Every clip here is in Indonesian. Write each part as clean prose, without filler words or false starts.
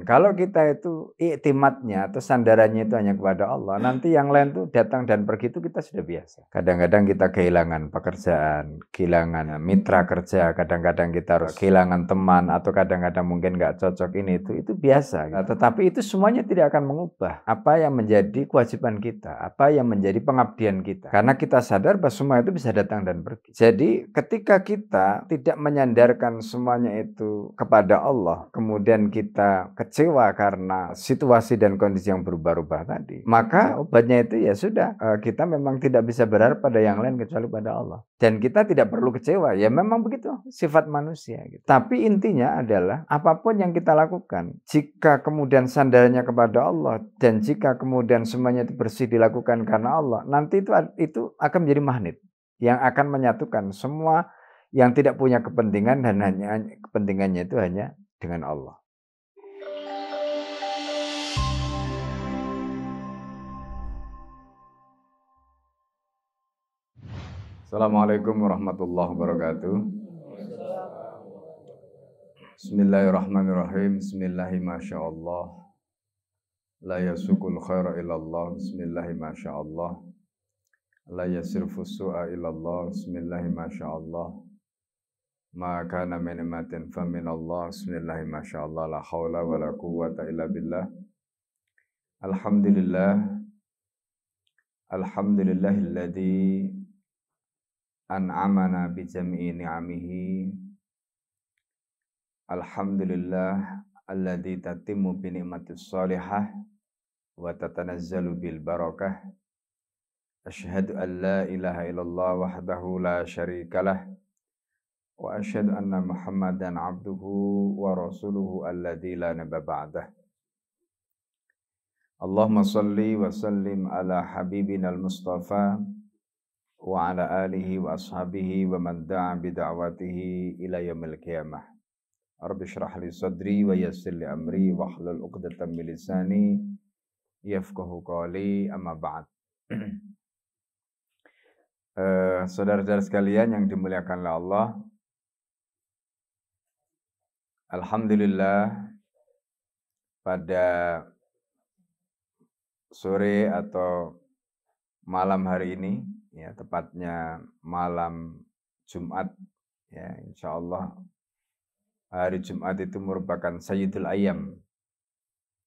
Kalau kita itu iktimadnya atau sandarannya itu hanya kepada Allah, nanti yang lain tuh datang dan pergi itu kita sudah biasa. Kadang-kadang kita kehilangan pekerjaan, kehilangan mitra kerja, kadang-kadang kita harus kehilangan teman, atau kadang-kadang mungkin nggak cocok ini itu biasa. Nah, tetapi itu semuanya tidak akan mengubah apa yang menjadi kewajiban kita, apa yang menjadi pengabdian kita. Karena kita sadar bahwa semua itu bisa datang dan pergi. Jadi ketika kita tidak menyandarkan semuanya itu kepada Allah, kemudian kita kecewa karena situasi dan kondisi yang berubah-ubah tadi, maka obatnya itu ya sudah, kita memang tidak bisa berharap pada yang lain kecuali pada Allah. Dan kita tidak perlu kecewa, ya memang begitu sifat manusia gitu. Tapi intinya adalah apapun yang kita lakukan, jika kemudian sandarannya kepada Allah dan jika kemudian semuanya itu bersih dilakukan karena Allah, nanti itu akan menjadi magnet yang akan menyatukan semua yang tidak punya kepentingan dan hanya kepentingannya itu hanya dengan Allah. Assalamualaikum warahmatullahi wabarakatuh. Bismillahirrahmanirrahim. Bismillahirrahmanirrahim. La yasukul khaira illallah. Bismillahirrahmanirrahim. La yasirfu su'a illallah. Bismillahirrahmanirrahim. Ma kana min ni'matin fa min Allah. Bismillahirrahmanirrahim. La haula wa la quwwata illa billah. Alhamdulillah. Alhamdulillahilladzi an'amana bi jami'i ni'amihi. Alhamdulillah alladzi tatimmu bi ni'matis shalihah wa tatanazzalu bil barakah. Asyhadu an la ilaha illallah wahdahu la syarikalah wa asyhadu anna Muhammadan abduhu wa rasuluhu alladzi la nabiyya ba'dah. Allahumma salli wa sallim ala habibina al-Mustafa wa ala alihi wa ashabihi wa man da'a bi da'watihi ila yaumil qiyamah. Rabbi shrah li sadri wa yassir li amri wa hlul 'uqdatam min lisani yafqahu qawli, amma ba'd. Saudara-saudara sekalian yang dimuliakan oleh Allah, alhamdulillah pada sore atau malam hari ini, ya tepatnya malam Jumat, ya insyaallah hari Jumat itu merupakan Sayyidul Ayyam.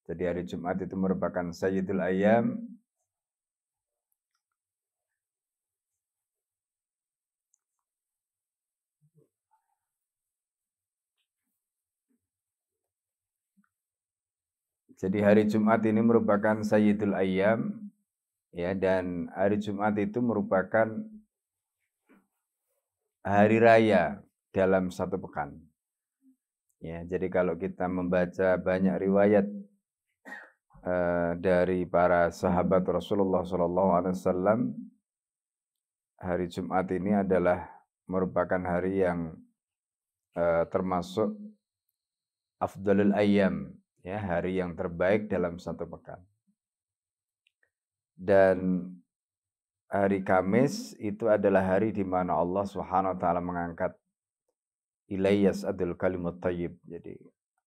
Jadi hari Jumat itu merupakan Sayyidul Ayyam. Jadi hari Jumat ini merupakan Sayyidul Ayyam, ya, dan hari Jumat itu merupakan hari raya dalam satu pekan. Ya, jadi kalau kita membaca banyak riwayat dari para sahabat Rasulullah SAW, hari Jumat ini adalah merupakan hari yang termasuk afdalul ayyam, ya, hari yang terbaik dalam satu pekan. Dan hari Kamis itu adalah hari di mana Allah Subhanahu wa taala mengangkat ilayyas adul kalimut thayyib. Jadi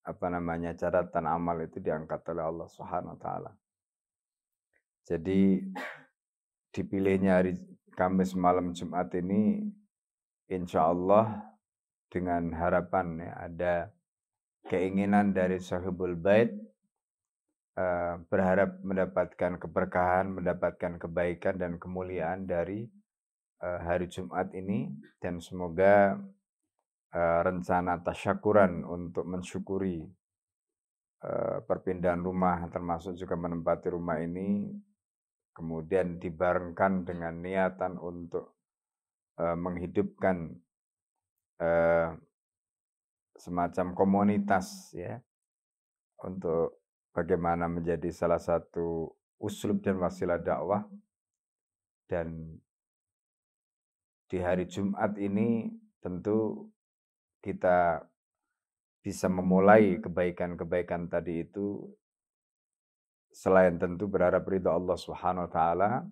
catatan amal itu diangkat oleh Allah Subhanahu wa taala. Jadi dipilihnya hari Kamis malam Jumat ini insyaallah dengan harapan, ya, ada keinginan dari sahibul bait, berharap mendapatkan keberkahan, mendapatkan kebaikan dan kemuliaan dari hari Jumat ini, dan semoga rencana tasyakuran untuk mensyukuri perpindahan rumah termasuk juga menempati rumah ini kemudian dibarengkan dengan niatan untuk menghidupkan semacam komunitas, ya, untuk bagaimana menjadi salah satu uslub dan wasilah dakwah. Dan di hari Jumat ini tentu kita bisa memulai kebaikan-kebaikan tadi itu selain tentu berharap ridha Allah Subhanahu wa taala,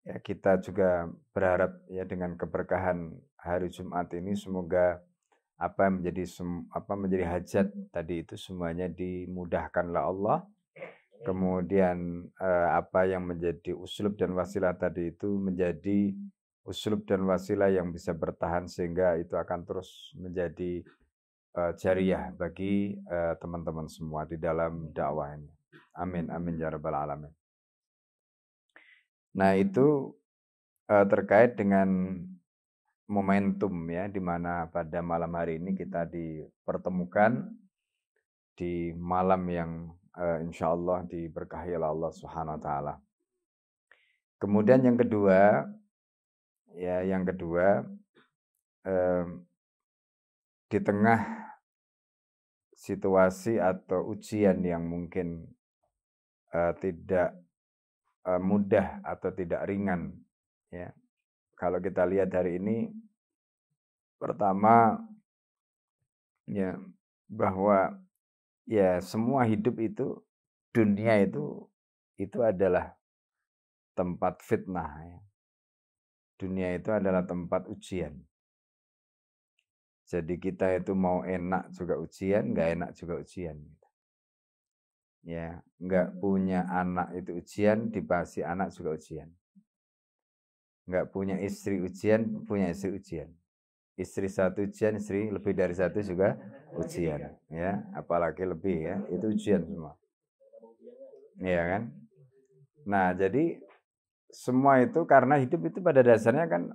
ya, kita juga berharap, ya, dengan keberkahan hari Jumat ini semoga apa yang menjadi hajat tadi itu semuanya dimudahkanlah Allah. Kemudian apa yang menjadi uslub dan wasilah tadi itu menjadi uslub dan wasilah yang bisa bertahan sehingga itu akan terus menjadi jariyah bagi teman-teman semua di dalam dakwah ini. Amin amin ya rabbal alamin. Nah, itu terkait dengan momentum ya, di mana pada malam hari ini kita dipertemukan di malam yang insya Allah diberkahi oleh Allah Subhanahu Wa Taala. Kemudian yang kedua, di tengah situasi atau ujian yang mungkin tidak mudah atau tidak ringan, ya. Kalau kita lihat hari ini, pertama ya bahwa ya semua hidup itu, dunia itu adalah tempat fitnah ya. Dunia itu adalah tempat ujian. Jadi kita itu mau enak juga ujian, nggak enak juga ujian. Ya, nggak punya anak itu ujian, dikasih anak juga ujian. Nggak punya istri ujian, punya istri ujian. Istri satu ujian, istri lebih dari satu juga ujian. Ya, apalagi lebih ya, itu ujian semua. Iya kan? Nah, jadi semua itu karena hidup itu pada dasarnya kan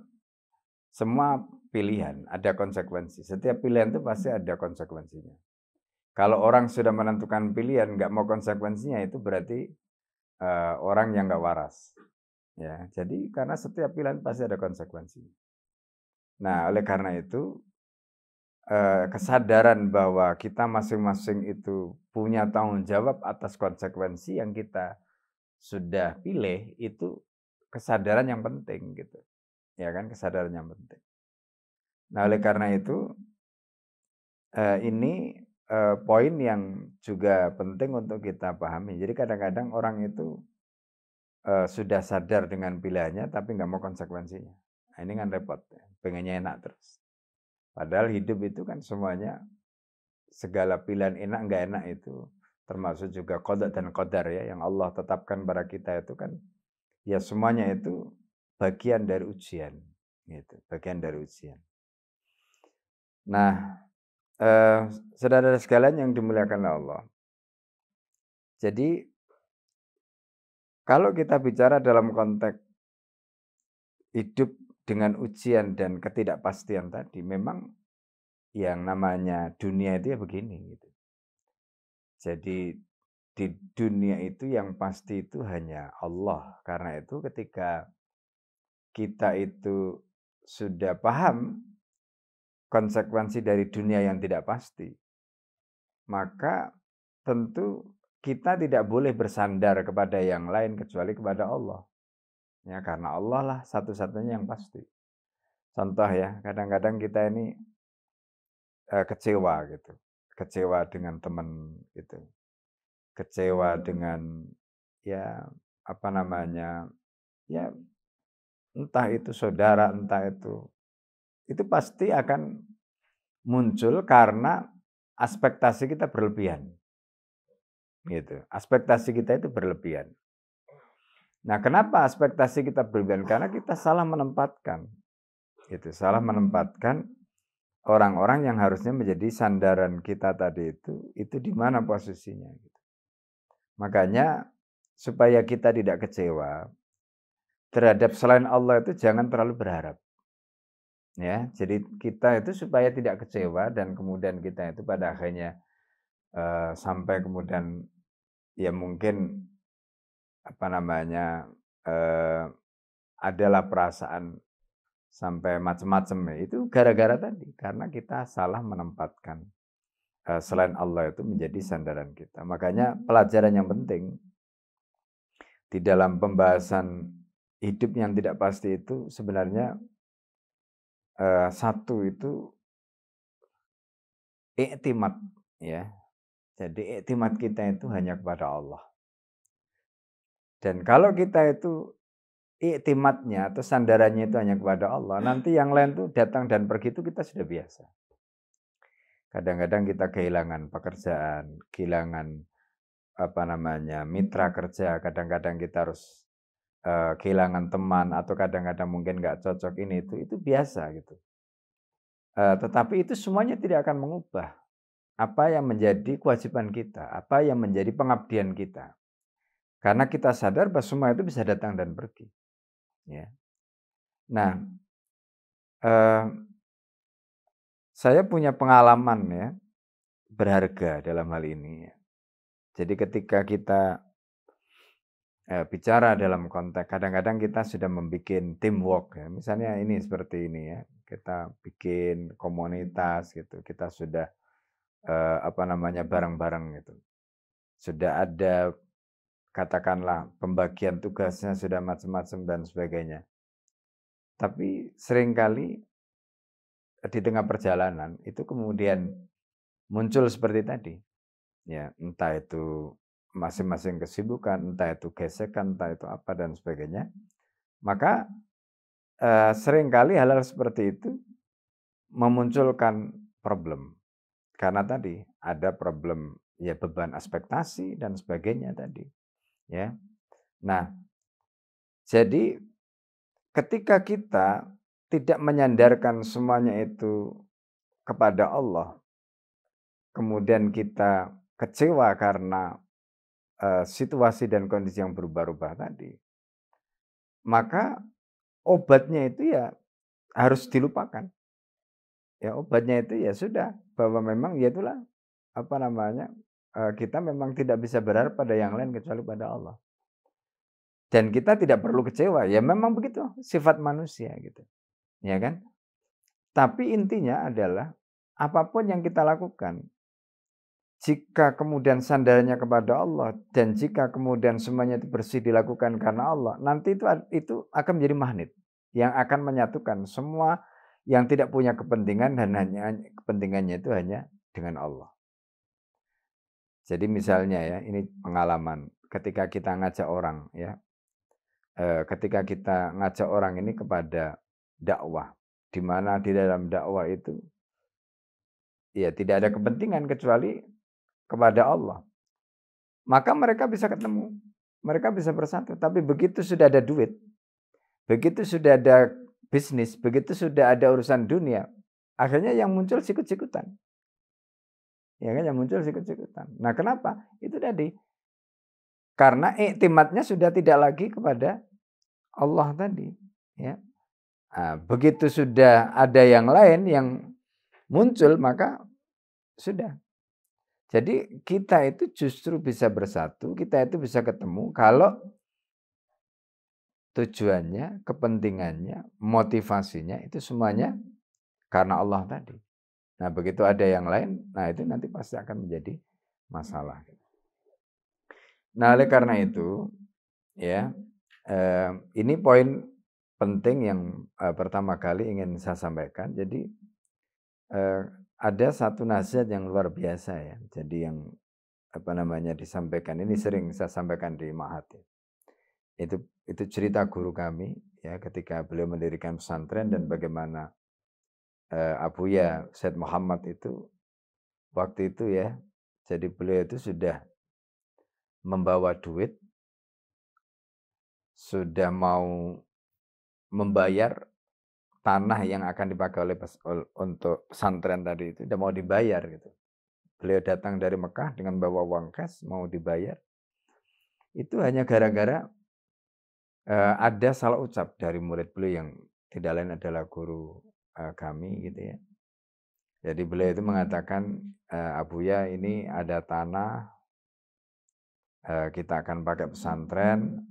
semua pilihan, ada konsekuensi. Setiap pilihan itu pasti ada konsekuensinya. Kalau orang sudah menentukan pilihan nggak mau konsekuensinya, itu berarti orang yang nggak waras. Ya, jadi karena setiap pilihan pasti ada konsekuensinya. Nah, oleh karena itu kesadaran bahwa kita masing-masing itu punya tanggung jawab atas konsekuensi yang kita sudah pilih, itu kesadaran yang penting gitu. Ya kan, kesadaran yang penting. Nah, oleh karena itu ini poin yang juga penting untuk kita pahami. Jadi kadang-kadang orang itu sudah sadar dengan pilihannya tapi nggak mau konsekuensinya. Nah, ini kan repot, pengennya enak terus. Padahal hidup itu kan semuanya, segala pilihan enak nggak enak itu termasuk juga qada dan qadar ya, yang Allah tetapkan pada kita itu kan ya semuanya itu bagian dari ujian gitu, bagian dari ujian. Nah, saudara sekalian yang dimuliakan Allah. Jadi kalau kita bicara dalam konteks hidup dengan ujian dan ketidakpastian tadi, memang yang namanya dunia itu ya begini gitu. Jadi di dunia itu yang pasti itu hanya Allah. Karena itu ketika kita itu sudah paham konsekuensi dari dunia yang tidak pasti, maka tentu kita tidak boleh bersandar kepada yang lain kecuali kepada Allah. Ya, karena Allah lah satu-satunya yang pasti. Contoh ya, kadang-kadang kita ini kecewa gitu. Kecewa dengan teman gitu. Kecewa dengan ya apa namanya? Ya entah itu saudara, entah itu pasti akan muncul karena ekspektasi kita berlebihan. Gitu. Ekspektasi kita itu berlebihan. Nah, kenapa ekspektasi kita berlebihan? Karena kita salah menempatkan. Itu salah menempatkan orang-orang yang harusnya menjadi sandaran kita tadi itu di mana posisinya gitu. Makanya supaya kita tidak kecewa terhadap selain Allah itu jangan terlalu berharap. Ya, jadi kita itu supaya tidak kecewa dan kemudian kita itu pada akhirnya sampai kemudian ya mungkin apa namanya adalah perasaan sampai macam-macam ya, itu gara-gara tadi karena kita salah menempatkan selain Allah itu menjadi sandaran kita. Makanya pelajaran yang penting di dalam pembahasan hidup yang tidak pasti itu sebenarnya satu itu iktimat ya. Jadi iktimat kita itu hanya kepada Allah. Dan kalau kita itu iktimatnya atau sandarannya itu hanya kepada Allah, nanti yang lain tuh datang dan pergi itu kita sudah biasa. Kadang-kadang kita kehilangan pekerjaan, kehilangan mitra kerja, kadang-kadang kita harus kehilangan teman atau kadang-kadang mungkin nggak cocok ini itu biasa gitu. Tetapi itu semuanya tidak akan mengubah apa yang menjadi kewajiban kita, apa yang menjadi pengabdian kita. Karena kita sadar bahwa semua itu bisa datang dan pergi. Ya. Nah, saya punya pengalaman ya berharga dalam hal ini. Jadi ketika kita bicara dalam konteks kadang-kadang kita sudah membuat teamwork ya. Misalnya ini seperti ini ya. Kita bikin komunitas gitu. Kita sudah bareng-bareng gitu. Sudah ada katakanlah pembagian tugasnya sudah macam-macam dan sebagainya. Tapi seringkali di tengah perjalanan itu kemudian muncul seperti tadi. Ya, entah itu masing-masing kesibukan, entah itu gesekan, entah itu apa dan sebagainya. Maka seringkali hal-hal seperti itu memunculkan problem. Karena tadi ada problem ya beban ekspektasi dan sebagainya tadi. Ya. Nah, jadi ketika kita tidak menyandarkan semuanya itu kepada Allah, kemudian kita kecewa karena situasi dan kondisi yang berubah-ubah tadi, maka obatnya itu ya harus dilupakan. Ya obatnya itu ya sudah, bahwa memang ya itulah, kita memang tidak bisa berharap pada yang lain kecuali pada Allah. Dan kita tidak perlu kecewa, ya memang begitu sifat manusia gitu, ya kan? Tapi intinya adalah apapun yang kita lakukan, jika kemudian sandarannya kepada Allah dan jika kemudian semuanya itu bersih dilakukan karena Allah, nanti itu akan menjadi magnet yang akan menyatukan semua yang tidak punya kepentingan dan hanya kepentingannya itu hanya dengan Allah. Jadi misalnya ya, ini pengalaman ketika kita ngajak orang ya, ketika kita ngajak orang ini kepada dakwah, di mana di dalam dakwah itu ya tidak ada kepentingan kecuali kepada Allah. Maka mereka bisa ketemu, mereka bisa bersatu. Tapi begitu sudah ada duit, begitu sudah ada bisnis, begitu sudah ada urusan dunia, akhirnya yang muncul sikut-sikutan. Ya kan, yang muncul sikut-sikutan. Nah, kenapa? Itu tadi. Karena iktimatnya sudah tidak lagi kepada Allah tadi, ya. Nah, begitu sudah ada yang lain yang muncul, maka sudah. Jadi kita itu justru bisa bersatu, kita itu bisa ketemu kalau tujuannya, kepentingannya, motivasinya itu semuanya karena Allah tadi. Nah, begitu ada yang lain, nah itu nanti pasti akan menjadi masalah. Nah, oleh karena itu, ya, ini poin penting yang pertama kali ingin saya sampaikan. Jadi ada satu nasihat yang luar biasa ya. Jadi yang disampaikan ini sering saya sampaikan di Mahat. Itu cerita guru kami ya ketika beliau mendirikan pesantren dan bagaimana Abuya Said Muhammad itu waktu itu ya. Jadi beliau itu sudah membawa duit, sudah mau membayar tanah yang akan dipakai untuk pesantren tadi itu udah mau dibayar gitu. Beliau datang dari Mekah dengan bawa uang cash mau dibayar. Itu hanya gara-gara ada salah ucap dari murid beliau yang tidak lain adalah guru kami gitu ya. Jadi beliau itu mengatakan, Abuya ini ada tanah, kita akan pakai pesantren,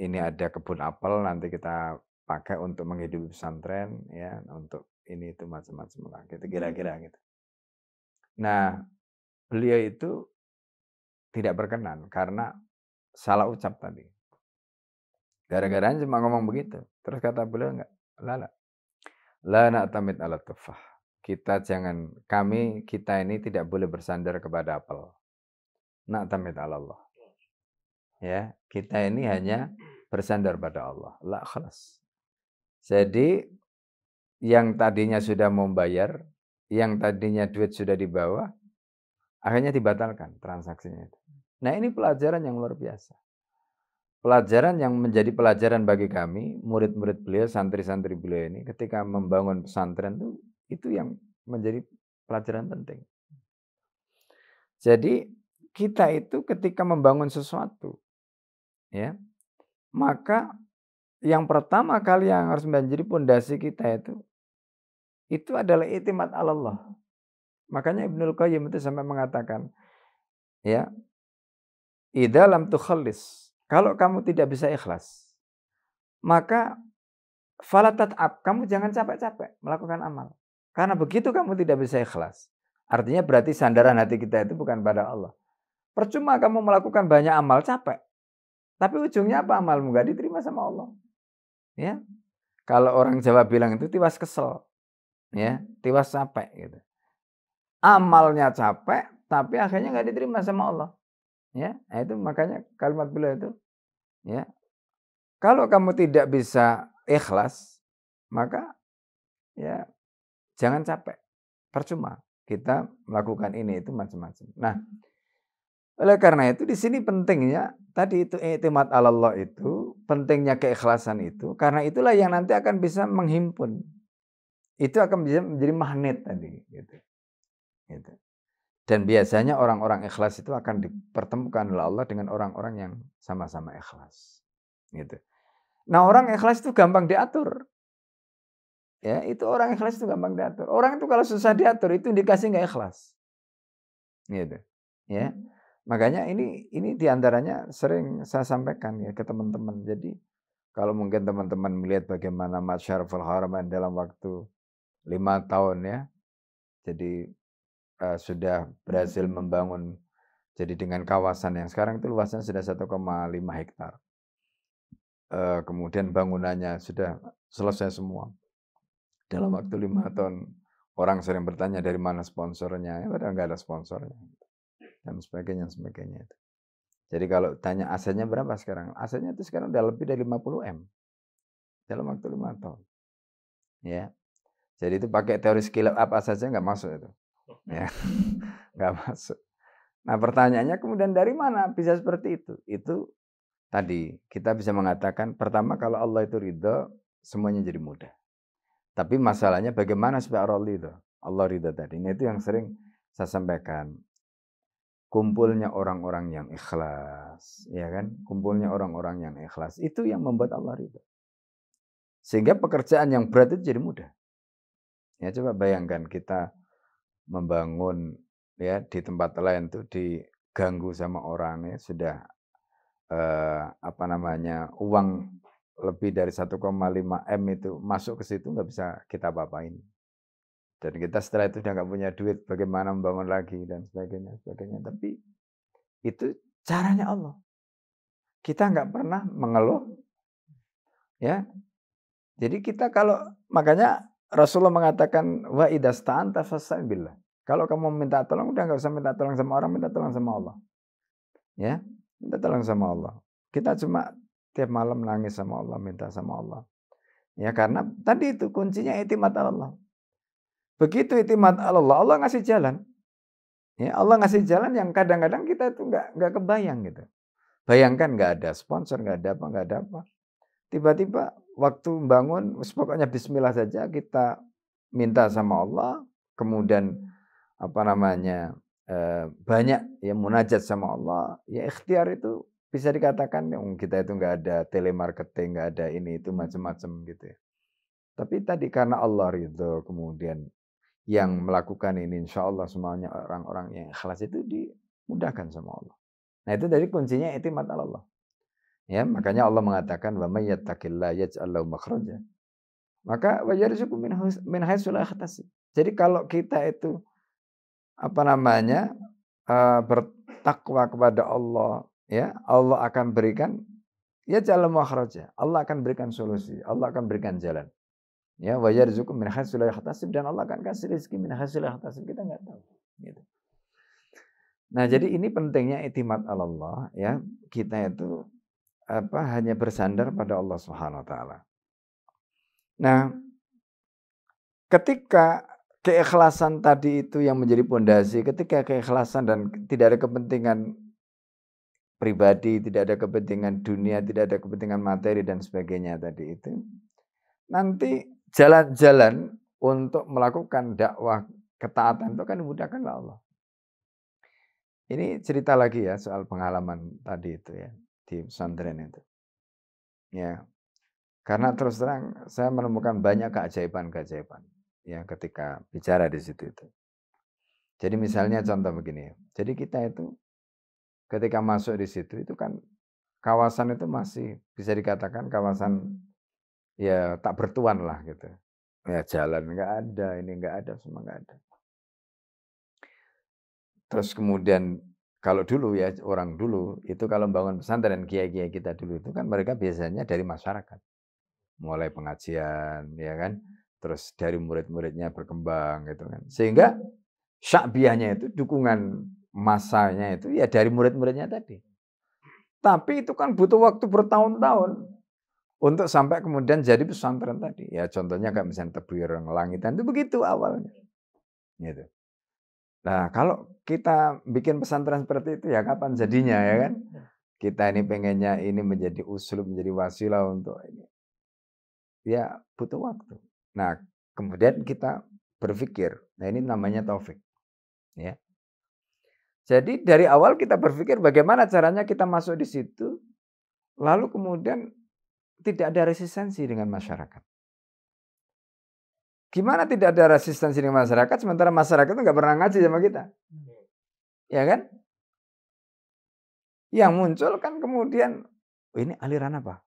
ini ada kebun apel nanti kita pakai untuk menghidupi pesantren ya, untuk ini itu macam-macam lah gitu kira-kira gitu. Nah, beliau itu tidak berkenan karena salah ucap tadi. Gara-garanya cuma ngomong begitu. Terus kata beliau enggak, la na'tamid ala tufah. Kita ini tidak boleh bersandar kepada apel. Na'tamid ala Allah. Ya, kita ini hanya bersandar pada Allah. La khalas. Jadi yang tadinya sudah membayar yang tadinya duit sudah dibawa, akhirnya dibatalkan transaksinya itu. Nah, ini pelajaran yang luar biasa. Pelajaran yang menjadi pelajaran bagi kami, murid-murid beliau, santri-santri beliau ini, ketika membangun pesantren itu yang menjadi pelajaran penting. Jadi kita itu ketika membangun sesuatu, ya, maka yang pertama kali yang harus menjadi pondasi kita itu adalah i'timad 'ala Allah. Makanya Ibnul Qayyim itu sampai mengatakan, ya, idza lam tukhallis, kalau kamu tidak bisa ikhlas, maka fala tat'ab, kamu jangan capek-capek melakukan amal. Karena begitu kamu tidak bisa ikhlas, artinya berarti sandaran hati kita itu bukan pada Allah. Percuma kamu melakukan banyak amal capek, tapi ujungnya apa? Amalmu enggak diterima sama Allah. Ya. Kalau orang Jawa bilang itu tiwas kesel, ya, tiwas capek gitu. Amalnya capek, tapi akhirnya nggak diterima sama Allah. Ya, nah itu makanya kalimat beliau itu, ya, kalau kamu tidak bisa ikhlas, maka ya jangan capek, percuma kita melakukan ini itu macam-macam. Nah, oleh karena itu di sini pentingnya tadi itu i'timad 'ala Allah itu, pentingnya keikhlasan itu, karena itulah yang nanti akan bisa menghimpun. Itu akan bisa menjadi magnet tadi gitu. Gitu. Dan biasanya orang-orang ikhlas itu akan dipertemukan oleh Allah dengan orang-orang yang sama-sama ikhlas. Gitu. Nah, orang ikhlas itu gampang diatur. Ya, itu orang ikhlas itu gampang diatur. Orang itu kalau susah diatur itu dikasih nggak ikhlas. Gitu. Ya. Makanya ini diantaranya sering saya sampaikan ya ke teman-teman. Jadi kalau mungkin teman-teman melihat bagaimana Masyariful Haramain dalam waktu 5 tahun ya. Jadi sudah berhasil membangun. Jadi dengan kawasan yang sekarang itu luasnya sudah 1,5 hektar. Kemudian bangunannya sudah selesai semua. Dalam waktu 5 tahun. Orang sering bertanya dari mana sponsornya. Ya padahal nggak ada sponsornya. Dan sebagainya itu. Jadi kalau tanya asetnya berapa sekarang? Asetnya itu sekarang udah lebih dari 50 M. Dalam waktu 5 tahun. Ya. Jadi itu pakai teori scale up apa saja nggak masuk itu. Ya. Nggak masuk. Nah pertanyaannya kemudian dari mana bisa seperti itu? Itu tadi kita bisa mengatakan pertama kalau Allah itu ridho semuanya jadi mudah. Tapi masalahnya bagaimana supaya Allah ridho tadi. Ini itu yang sering saya sampaikan. Kumpulnya orang-orang yang ikhlas, ya kan? Kumpulnya orang-orang yang ikhlas itu yang membuat Allah ridho. Sehingga pekerjaan yang berat itu jadi mudah. Ya coba bayangkan kita membangun ya di tempat lain tuh diganggu sama orang ya sudah uang lebih dari 1,5 M itu masuk ke situ nggak bisa kita apa-apain. Dan kita setelah itu udah nggak punya duit, bagaimana membangun lagi dan sebagainya. Tapi itu caranya Allah. Kita nggak pernah mengeluh, ya. Jadi kita makanya Rasulullah mengatakan wa idasta'anta fasta'in billah. Kalau kamu minta tolong udah nggak usah minta tolong sama orang, minta tolong sama Allah. Ya, minta tolong sama Allah. Kita cuma tiap malam nangis sama Allah, minta sama Allah. Ya karena tadi itu kuncinya i'timad 'ala Allah. Begitu i'timad 'ala Allah, Allah ngasih jalan. Ya, Allah ngasih jalan yang kadang-kadang kita itu nggak kebayang gitu. Bayangkan nggak ada sponsor, nggak ada apa. Tiba-tiba waktu bangun, pokoknya Bismillah saja kita minta sama Allah, kemudian banyak ya munajat sama Allah, ya ikhtiar itu bisa dikatakan kita itu nggak ada telemarketing, nggak ada ini itu macam-macam gitu ya. Tapi tadi karena Allah ridho, kemudian yang melakukan ini insya Allah semuanya orang-orang yang ikhlas itu dimudahkan sama Allah. Nah itu dari kuncinya i'timad 'ala Allah. Ya, makanya Allah mengatakan wa may yattaqillaha yaj'al lahu makhraja. Maka wa yarzuqhu min haitsu la yahtasib. Jadi kalau kita itu bertakwa kepada Allah, ya, Allah akan berikan yaj'al lahu makhraja. Allah akan berikan solusi, Allah akan berikan jalan. Ya, wa yarzuqhu min haitsu la yahtasib dan Allah akan kasih rezeki min haitsu la yahtasib. Kita enggak tahu, gitu. Nah, jadi ini pentingnya i'timad 'ala Allah, ya. Kita itu hanya bersandar pada Allah Subhanahu wa taala. Nah, ketika keikhlasan tadi itu yang menjadi pondasi. Ketika keikhlasan dan tidak ada kepentingan pribadi, tidak ada kepentingan dunia, tidak ada kepentingan materi dan sebagainya tadi itu, nanti jalan-jalan untuk melakukan dakwah ketaatan itu kan dimudahkan oleh Allah. Ini cerita lagi ya soal pengalaman tadi itu ya di pesantren itu. Ya, karena terus terang saya menemukan banyak keajaiban-keajaiban ya ketika bicara di situ itu. Jadi misalnya contoh begini ya. Jadi kita itu ketika masuk di situ itu kan kawasan itu masih bisa dikatakan kawasan ya tak bertuan lah gitu. Ya jalan nggak ada, ini nggak ada, semua nggak ada. Terus kemudian kalau dulu ya orang dulu itu kalau bangun pesantren kiai-kiai kita dulu itu kan mereka biasanya dari masyarakat. Mulai pengajian ya kan. Terus dari murid-muridnya berkembang gitu kan. Sehingga syakbiahnya itu dukungan masanya itu ya dari murid-muridnya tadi. Tapi itu kan butuh waktu bertahun-tahun untuk sampai kemudian jadi pesantren tadi. Ya contohnya kayak misalnya Tebuireng Langitan itu begitu awalnya. Gitu. Nah, kalau kita bikin pesantren seperti itu ya kapan jadinya ya kan? Kita ini pengennya ini menjadi usul, menjadi wasilah untuk ini. Ya butuh waktu. Nah, kemudian kita berpikir, nah ini namanya taufik. Ya. Jadi dari awal kita berpikir bagaimana caranya kita masuk di situ, lalu kemudian tidak ada resistensi dengan masyarakat. Gimana tidak ada resistensi dengan masyarakat, sementara masyarakat itu nggak pernah ngaji sama kita. Ya kan? Yang muncul kan kemudian, oh, ini aliran apa?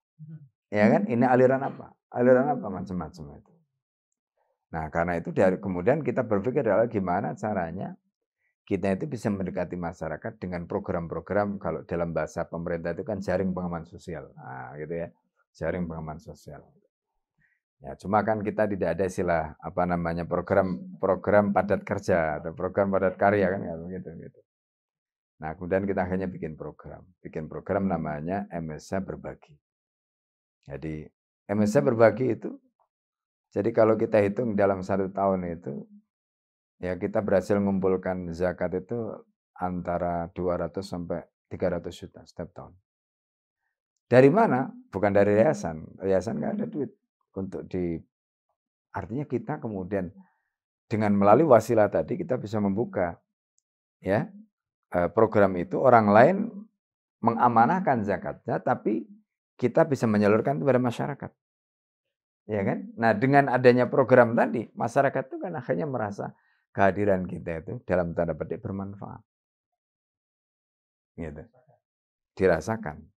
Ya kan? Ini aliran apa? Aliran apa? Macam-macam itu. Nah karena itu kemudian kita berpikir adalah gimana caranya kita itu bisa mendekati masyarakat dengan program-program, kalau dalam bahasa pemerintah itu kan jaring pengaman sosial. Nah, gitu ya. Jaring pengaman sosial. Ya, cuma kan kita tidak ada istilah apa namanya program padat kerja atau program padat karya kan begitu gitu. Nah, kemudian kita akhirnya bikin program namanya MSA Berbagi. Jadi MSA Berbagi itu, jadi kalau kita hitung dalam 1 tahun itu, ya kita berhasil mengumpulkan zakat itu antara 200 sampai 300 juta setiap tahun. Dari mana? Bukan dari yayasan. Yayasan nggak ada duit untuk artinya kita kemudian dengan melalui wasilah tadi kita bisa membuka ya program itu, orang lain mengamanahkan zakatnya tapi kita bisa menyalurkan kepada masyarakat. Ya kan? Nah, dengan adanya program tadi, masyarakat itu kan akhirnya merasa kehadiran kita itu dalam tanda petik bermanfaat. Gitu. Dirasakan.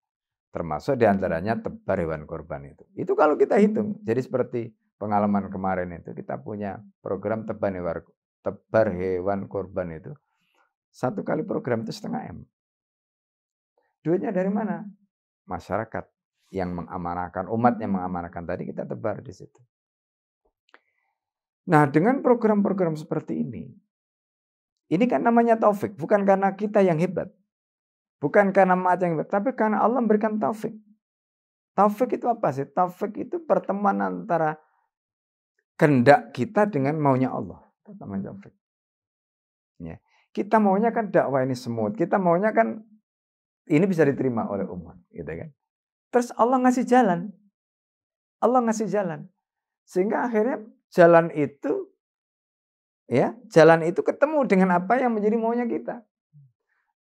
Termasuk diantaranya tebar hewan korban itu. Itu kalau kita hitung. Jadi seperti pengalaman kemarin itu, kita punya program tebar hewan korban itu. 1 kali program itu 0,5 M. Duitnya dari mana? Masyarakat yang mengamanahkan, umat yang mengamanahkan tadi kita tebar di situ. Nah, dengan program-program seperti ini kan namanya taufik, bukan karena kita yang hebat. Bukan karena maat yang hebat, tapi karena Allah memberikan taufik. Taufik itu apa sih? Taufik itu pertemuan antara kehendak kita dengan maunya Allah. Namanya taufik. Ya. Kita maunya kan dakwah ini semut. Kita maunya kan ini bisa diterima oleh umat, gitu kan? Terus Allah ngasih jalan. Allah ngasih jalan. Sehingga akhirnya jalan itu ketemu dengan apa yang menjadi maunya kita.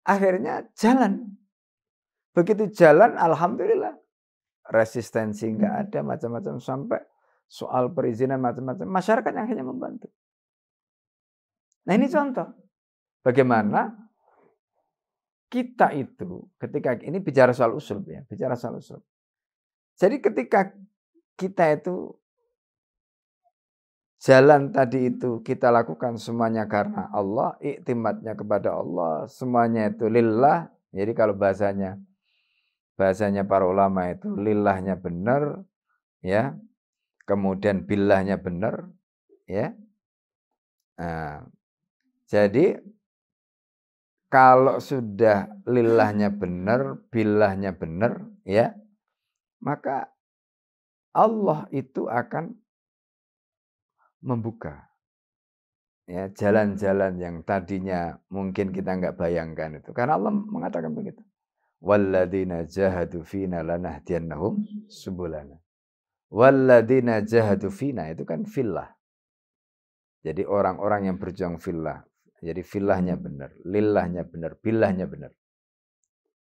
Akhirnya jalan. Begitu jalan, alhamdulillah. Resistensi nggak ada, macam-macam, sampai soal perizinan macam-macam. Masyarakat yang akhirnya membantu. Nah ini contoh. Bagaimana kita itu ketika ini bicara soal usul ya, bicara soal usul. Jadi ketika kita itu jalan tadi itu kita lakukan semuanya karena Allah, iktimatnya kepada Allah, semuanya itu lillah. Jadi kalau bahasanya para ulama itu lillahnya benar, ya, kemudian billahnya benar, ya. Nah, jadi kalau sudah lillahnya benar, billahnya benar, ya, maka Allah itu akan membuka ya, jalan-jalan yang tadinya mungkin kita nggak bayangkan itu. Karena Allah mengatakan begitu. Walladzina jahadu fina lanahdiyannahum subulana. Walladzina jahadu fina itu kan fillah. Jadi orang-orang yang berjuang fillah. Jadi fillahnya benar, lillahnya benar, billahnya benar.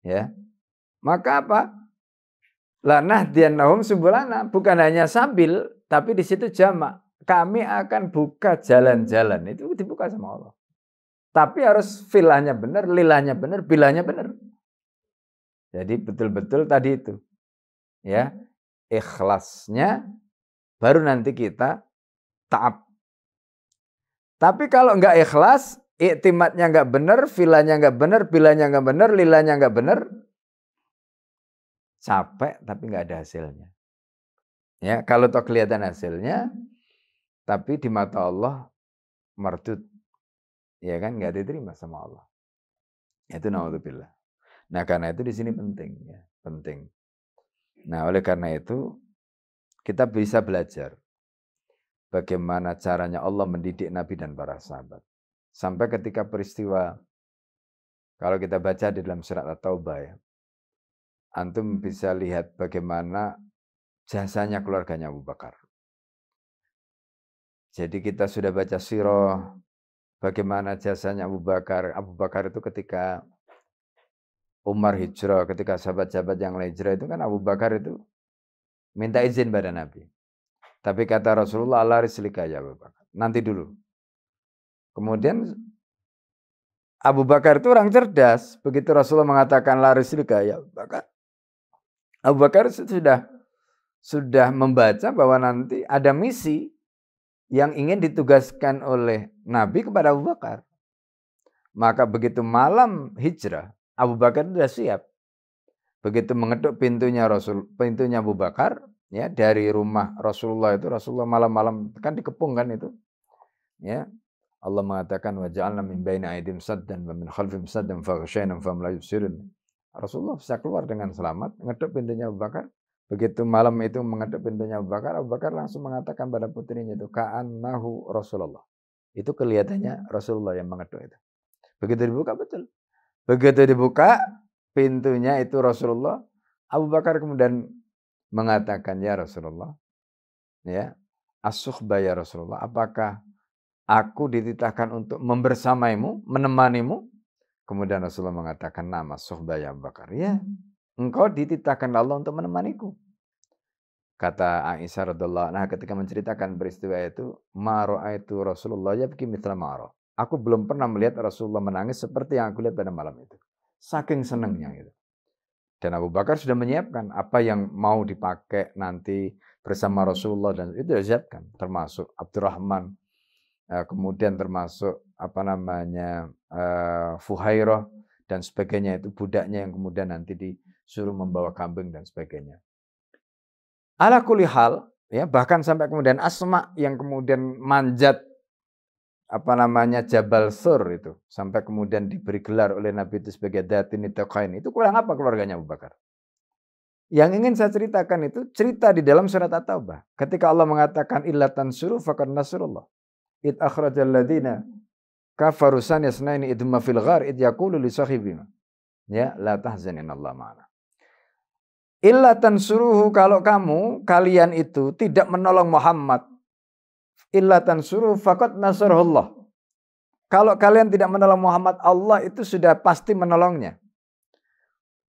Ya. Maka apa? Lanahdiyannahum subulana, bukan hanya sambil, tapi di situ jamak. Kami akan buka jalan-jalan, itu dibuka sama Allah. Tapi harus filahnya benar, lilahnya benar, bilahnya benar. Jadi betul-betul tadi itu. Ya, ikhlasnya baru nanti kita taat. Tapi kalau enggak ikhlas, iktimatnya enggak benar, filahnya enggak benar, bilahnya enggak benar, lilahnya enggak benar, capek tapi enggak ada hasilnya. Ya, kalau toh kelihatan hasilnya, tapi di mata Allah mardud, ya kan, enggak diterima sama Allah. Itu naudzubillah. Nah, karena itu di sini penting, ya, penting. Nah, oleh karena itu kita bisa belajar bagaimana caranya Allah mendidik Nabi dan para sahabat. Sampai ketika peristiwa, kalau kita baca di dalam surat At-Taubah ya, antum bisa lihat bagaimana jasanya keluarganya Abu Bakar. Jadi kita sudah baca sirah, bagaimana jasanya Abu Bakar. Abu Bakar itu ketika Umar hijrah, ketika sahabat-sahabat yang hijrah itu kan Abu Bakar itu minta izin pada Nabi. Tapi kata Rasulullah, Allah rislika ya Abu Bakar. Nanti dulu. Kemudian Abu Bakar itu orang cerdas. Begitu Rasulullah mengatakan la rislika ya Abu Bakar. Abu Bakar sudah membaca bahwa nanti ada misi yang ingin ditugaskan oleh Nabi kepada Abu Bakar. Maka begitu malam hijrah, Abu Bakar sudah siap. Begitu mengetuk pintunya Abu Bakar, ya, dari rumah Rasulullah itu, Rasulullah malam-malam kan dikepung kan itu. Ya. Allah mengatakan wa ja'alna min baini aydihim saddan wa min khalfihim saddan faghshaynahum fahum la yubsirun. Rasulullah bisa keluar dengan selamat, mengetuk pintunya Abu Bakar. Begitu malam itu mengetuk pintunya Abu Bakar langsung mengatakan pada putrinya itu ka'annahu Rasulullah. Itu kelihatannya Rasulullah yang mengetuk itu. Begitu dibuka betul. Begitu dibuka pintunya itu Rasulullah, Abu Bakar kemudian mengatakan, ya Rasulullah, ya, as-suhbah ya Rasulullah, apakah aku dititahkan untuk membersamaimu, menemanimu? Kemudian Rasulullah mengatakan, nama suhbah ya Abu Bakar, ya, engkau dititahkan Allah untuk menemaniku. Kata Aisyah radhiyallahu anha ketika menceritakan peristiwa itu, ma ra'aitu Rasulullah yabki mithla ma ra. Aku belum pernah melihat Rasulullah menangis seperti yang aku lihat pada malam itu. Saking senangnya gitu. Dan Abu Bakar sudah menyiapkan apa yang mau dipakai nanti bersama Rasulullah dan itu disiapkan, termasuk Abdurrahman, kemudian termasuk apa namanya Fuhairah dan sebagainya, itu budaknya yang kemudian nanti disuruh membawa kambing dan sebagainya. Ala kulli hal, ya, bahkan sampai kemudian Asma yang kemudian manjat apa namanya Jabal Sur itu, sampai kemudian diberi gelar oleh Nabi itu sebagai Datin Nitaqain. Itu kurang apa keluarganya Abu Bakar? Yang ingin saya ceritakan itu cerita di dalam surat At-Taubah. Ketika Allah mengatakan illa tansuru faqad nasrullah. Id akhrajal ladzina kafaru saniyasnaini idhuma fil ghar id yaqulu li sahibihim ya la tahzan innallaha ma'ana. Illa tansuruhu, kalau kalian itu tidak menolong Muhammad. Illa tansuru faqad nasrullah. Kalau kalian tidak menolong Muhammad, Allah itu sudah pasti menolongnya.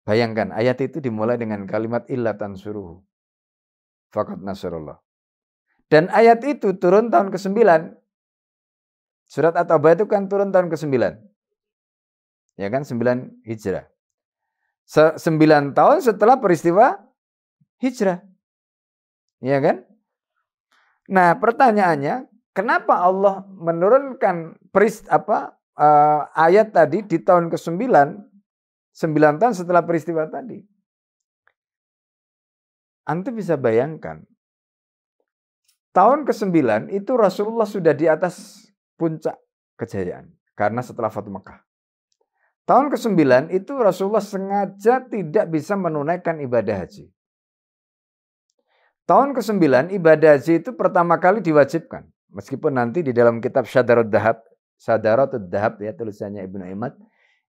Bayangkan ayat itu dimulai dengan kalimat illa tansuruhu faqad nasrullah. Dan ayat itu turun tahun ke-9. Surat At-Taubah itu kan turun tahun ke-9. Ya kan, 9 Hijrah. 9 tahun setelah peristiwa Hijrah. Ya kan? Nah, pertanyaannya, kenapa Allah menurunkan ayat tadi di tahun ke-9, 9 tahun setelah peristiwa tadi? Antum bisa bayangkan, tahun ke-9 itu Rasulullah sudah di atas puncak kejayaan, karena setelah Fathu Mekah. Tahun ke-9 itu Rasulullah sengaja tidak bisa menunaikan ibadah haji. Tahun ke-9 ibadah haji itu pertama kali diwajibkan. Meskipun nanti di dalam kitab Syadaratud Dahab ya tulisannya Ibnu Imad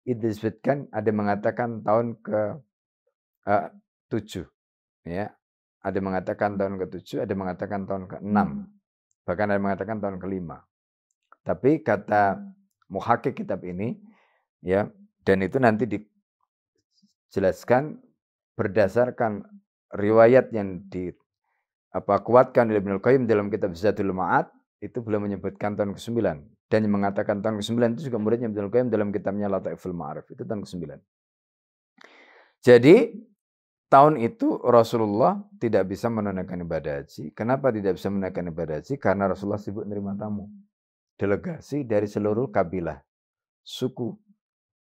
itu disebutkan ada mengatakan tahun ke-7 ya. Ada mengatakan tahun ke-7, ada mengatakan tahun ke-6. Bahkan ada mengatakan tahun ke-5. Tapi kata muhakik kitab ini ya, dan itu nanti dijelaskan berdasarkan riwayat yang kuatkan oleh Ibnu Qayyim dalam kitab Zadul Ma'ad, itu beliau menyebutkan tahun ke-9 dan yang mengatakan tahun ke-9 itu juga muridnya Ibnu Qayyim dalam kitabnya Lataiful Ma'arif, itu tahun ke-9. Jadi tahun itu Rasulullah tidak bisa menunaikan ibadah haji. Kenapa tidak bisa menunaikan ibadah haji? Karena Rasulullah sibuk menerima tamu. Delegasi dari seluruh kabilah, suku.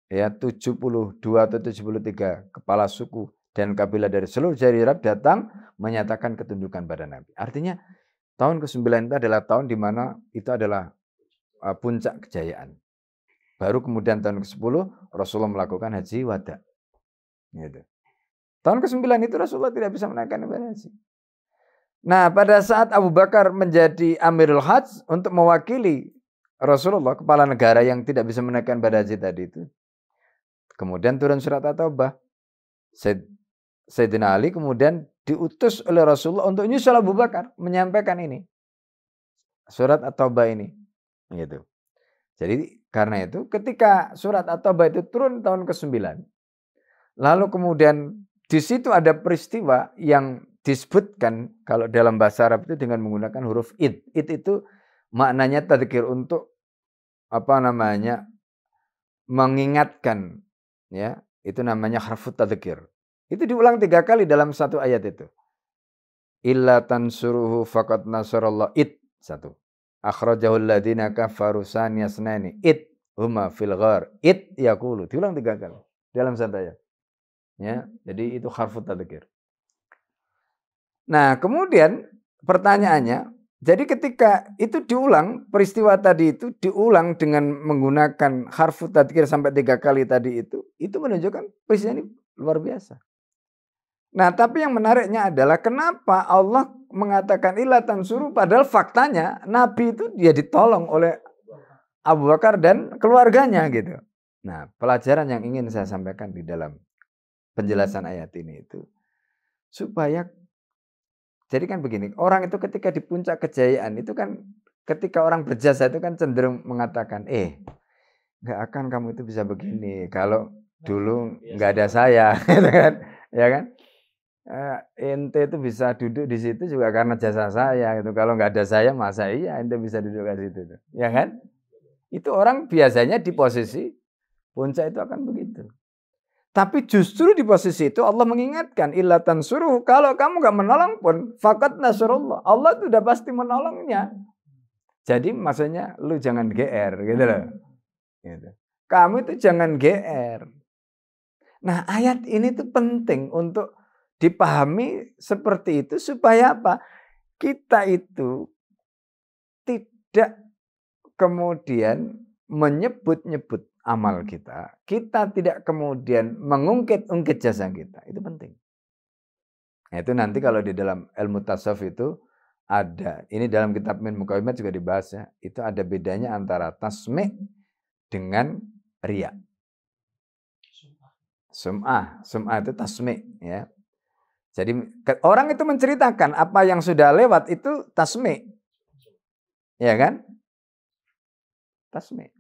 Ya, 72 atau 73 kepala suku dan kabilah dari seluruh Jazirah Arab datang menyatakan ketundukan pada Nabi. Artinya tahun ke-9 itu adalah tahun di mana itu adalah puncak kejayaan. Baru kemudian tahun ke-10 Rasulullah melakukan haji wada. Gitu. Tahun ke-9 itu Rasulullah tidak bisa menaikkan ibadah haji. Nah, pada saat Abu Bakar menjadi Amirul Hajj untuk mewakili Rasulullah, kepala negara yang tidak bisa menaikkan ibadah haji tadi itu, kemudian turun surat At-Taubah. Sayyidina Ali kemudian diutus oleh Rasulullah untuk nyusul Abu Bakar menyampaikan ini. Surat At-Taubah ini. Gitu. Jadi karena itu ketika surat At-Taubah itu turun tahun ke-9, lalu kemudian di situ ada peristiwa yang disebutkan kalau dalam bahasa Arab itu dengan menggunakan huruf id. Id itu maknanya tadzkir, untuk mengingatkan ya, itu namanya harfut tadzkir. Itu diulang 3 kali dalam satu ayat itu. Illa tansuruhu faqad nasarallah, id 1. Akhrajahul ladzina kafaru saniyasnani, id huma fil ghar, id yaqulu, diulang 3 kali dalam satu ayat. Ya, jadi itu harfut tadzkir. Nah, kemudian pertanyaannya, jadi ketika itu diulang, peristiwa tadi itu diulang dengan menggunakan harfut tadzkir sampai 3 kali tadi itu menunjukkan peristiwa ini luar biasa. Nah, tapi yang menariknya adalah kenapa Allah mengatakan illa tansuru, padahal faktanya Nabi itu dia ditolong oleh Abu Bakar dan keluarganya gitu. Nah, pelajaran yang ingin saya sampaikan di dalam penjelasan ayat ini itu supaya, jadi kan begini, orang itu ketika di puncak kejayaan itu kan ketika orang berjasa itu kan cenderung mengatakan, nggak akan kamu itu bisa begini kalau dulu nggak ada saya, gitu kan, ya kan? Ente itu bisa duduk di situ juga karena jasa saya gitu. Kalau nggak ada saya masa iya ente bisa duduk di situ, ya kan? Itu orang biasanya di posisi puncak itu akan begitu. Tapi justru di posisi itu Allah mengingatkan, illa tansuruhu, kalau kamu nggak menolong pun faqad nasrullah, Allah itu udah pasti menolongnya. Jadi maksudnya lu jangan GR gitu loh. Gitu. Kamu itu jangan GR. Nah, ayat ini tuh penting untuk dipahami seperti itu supaya apa? Kita itu tidak kemudian menyebut-nyebut amal kita. Kita tidak kemudian mengungkit-ungkit jasa kita. Itu penting. Nah, itu nanti kalau di dalam ilmu tasawuf itu ada, ini dalam kitab Min Muqawimat juga dibahas ya. Itu ada bedanya antara tasmi' dengan riya. Sum'ah itu tasmi' ya. Jadi orang itu menceritakan apa yang sudah lewat itu tasmi'. Ya kan? Tasmi'.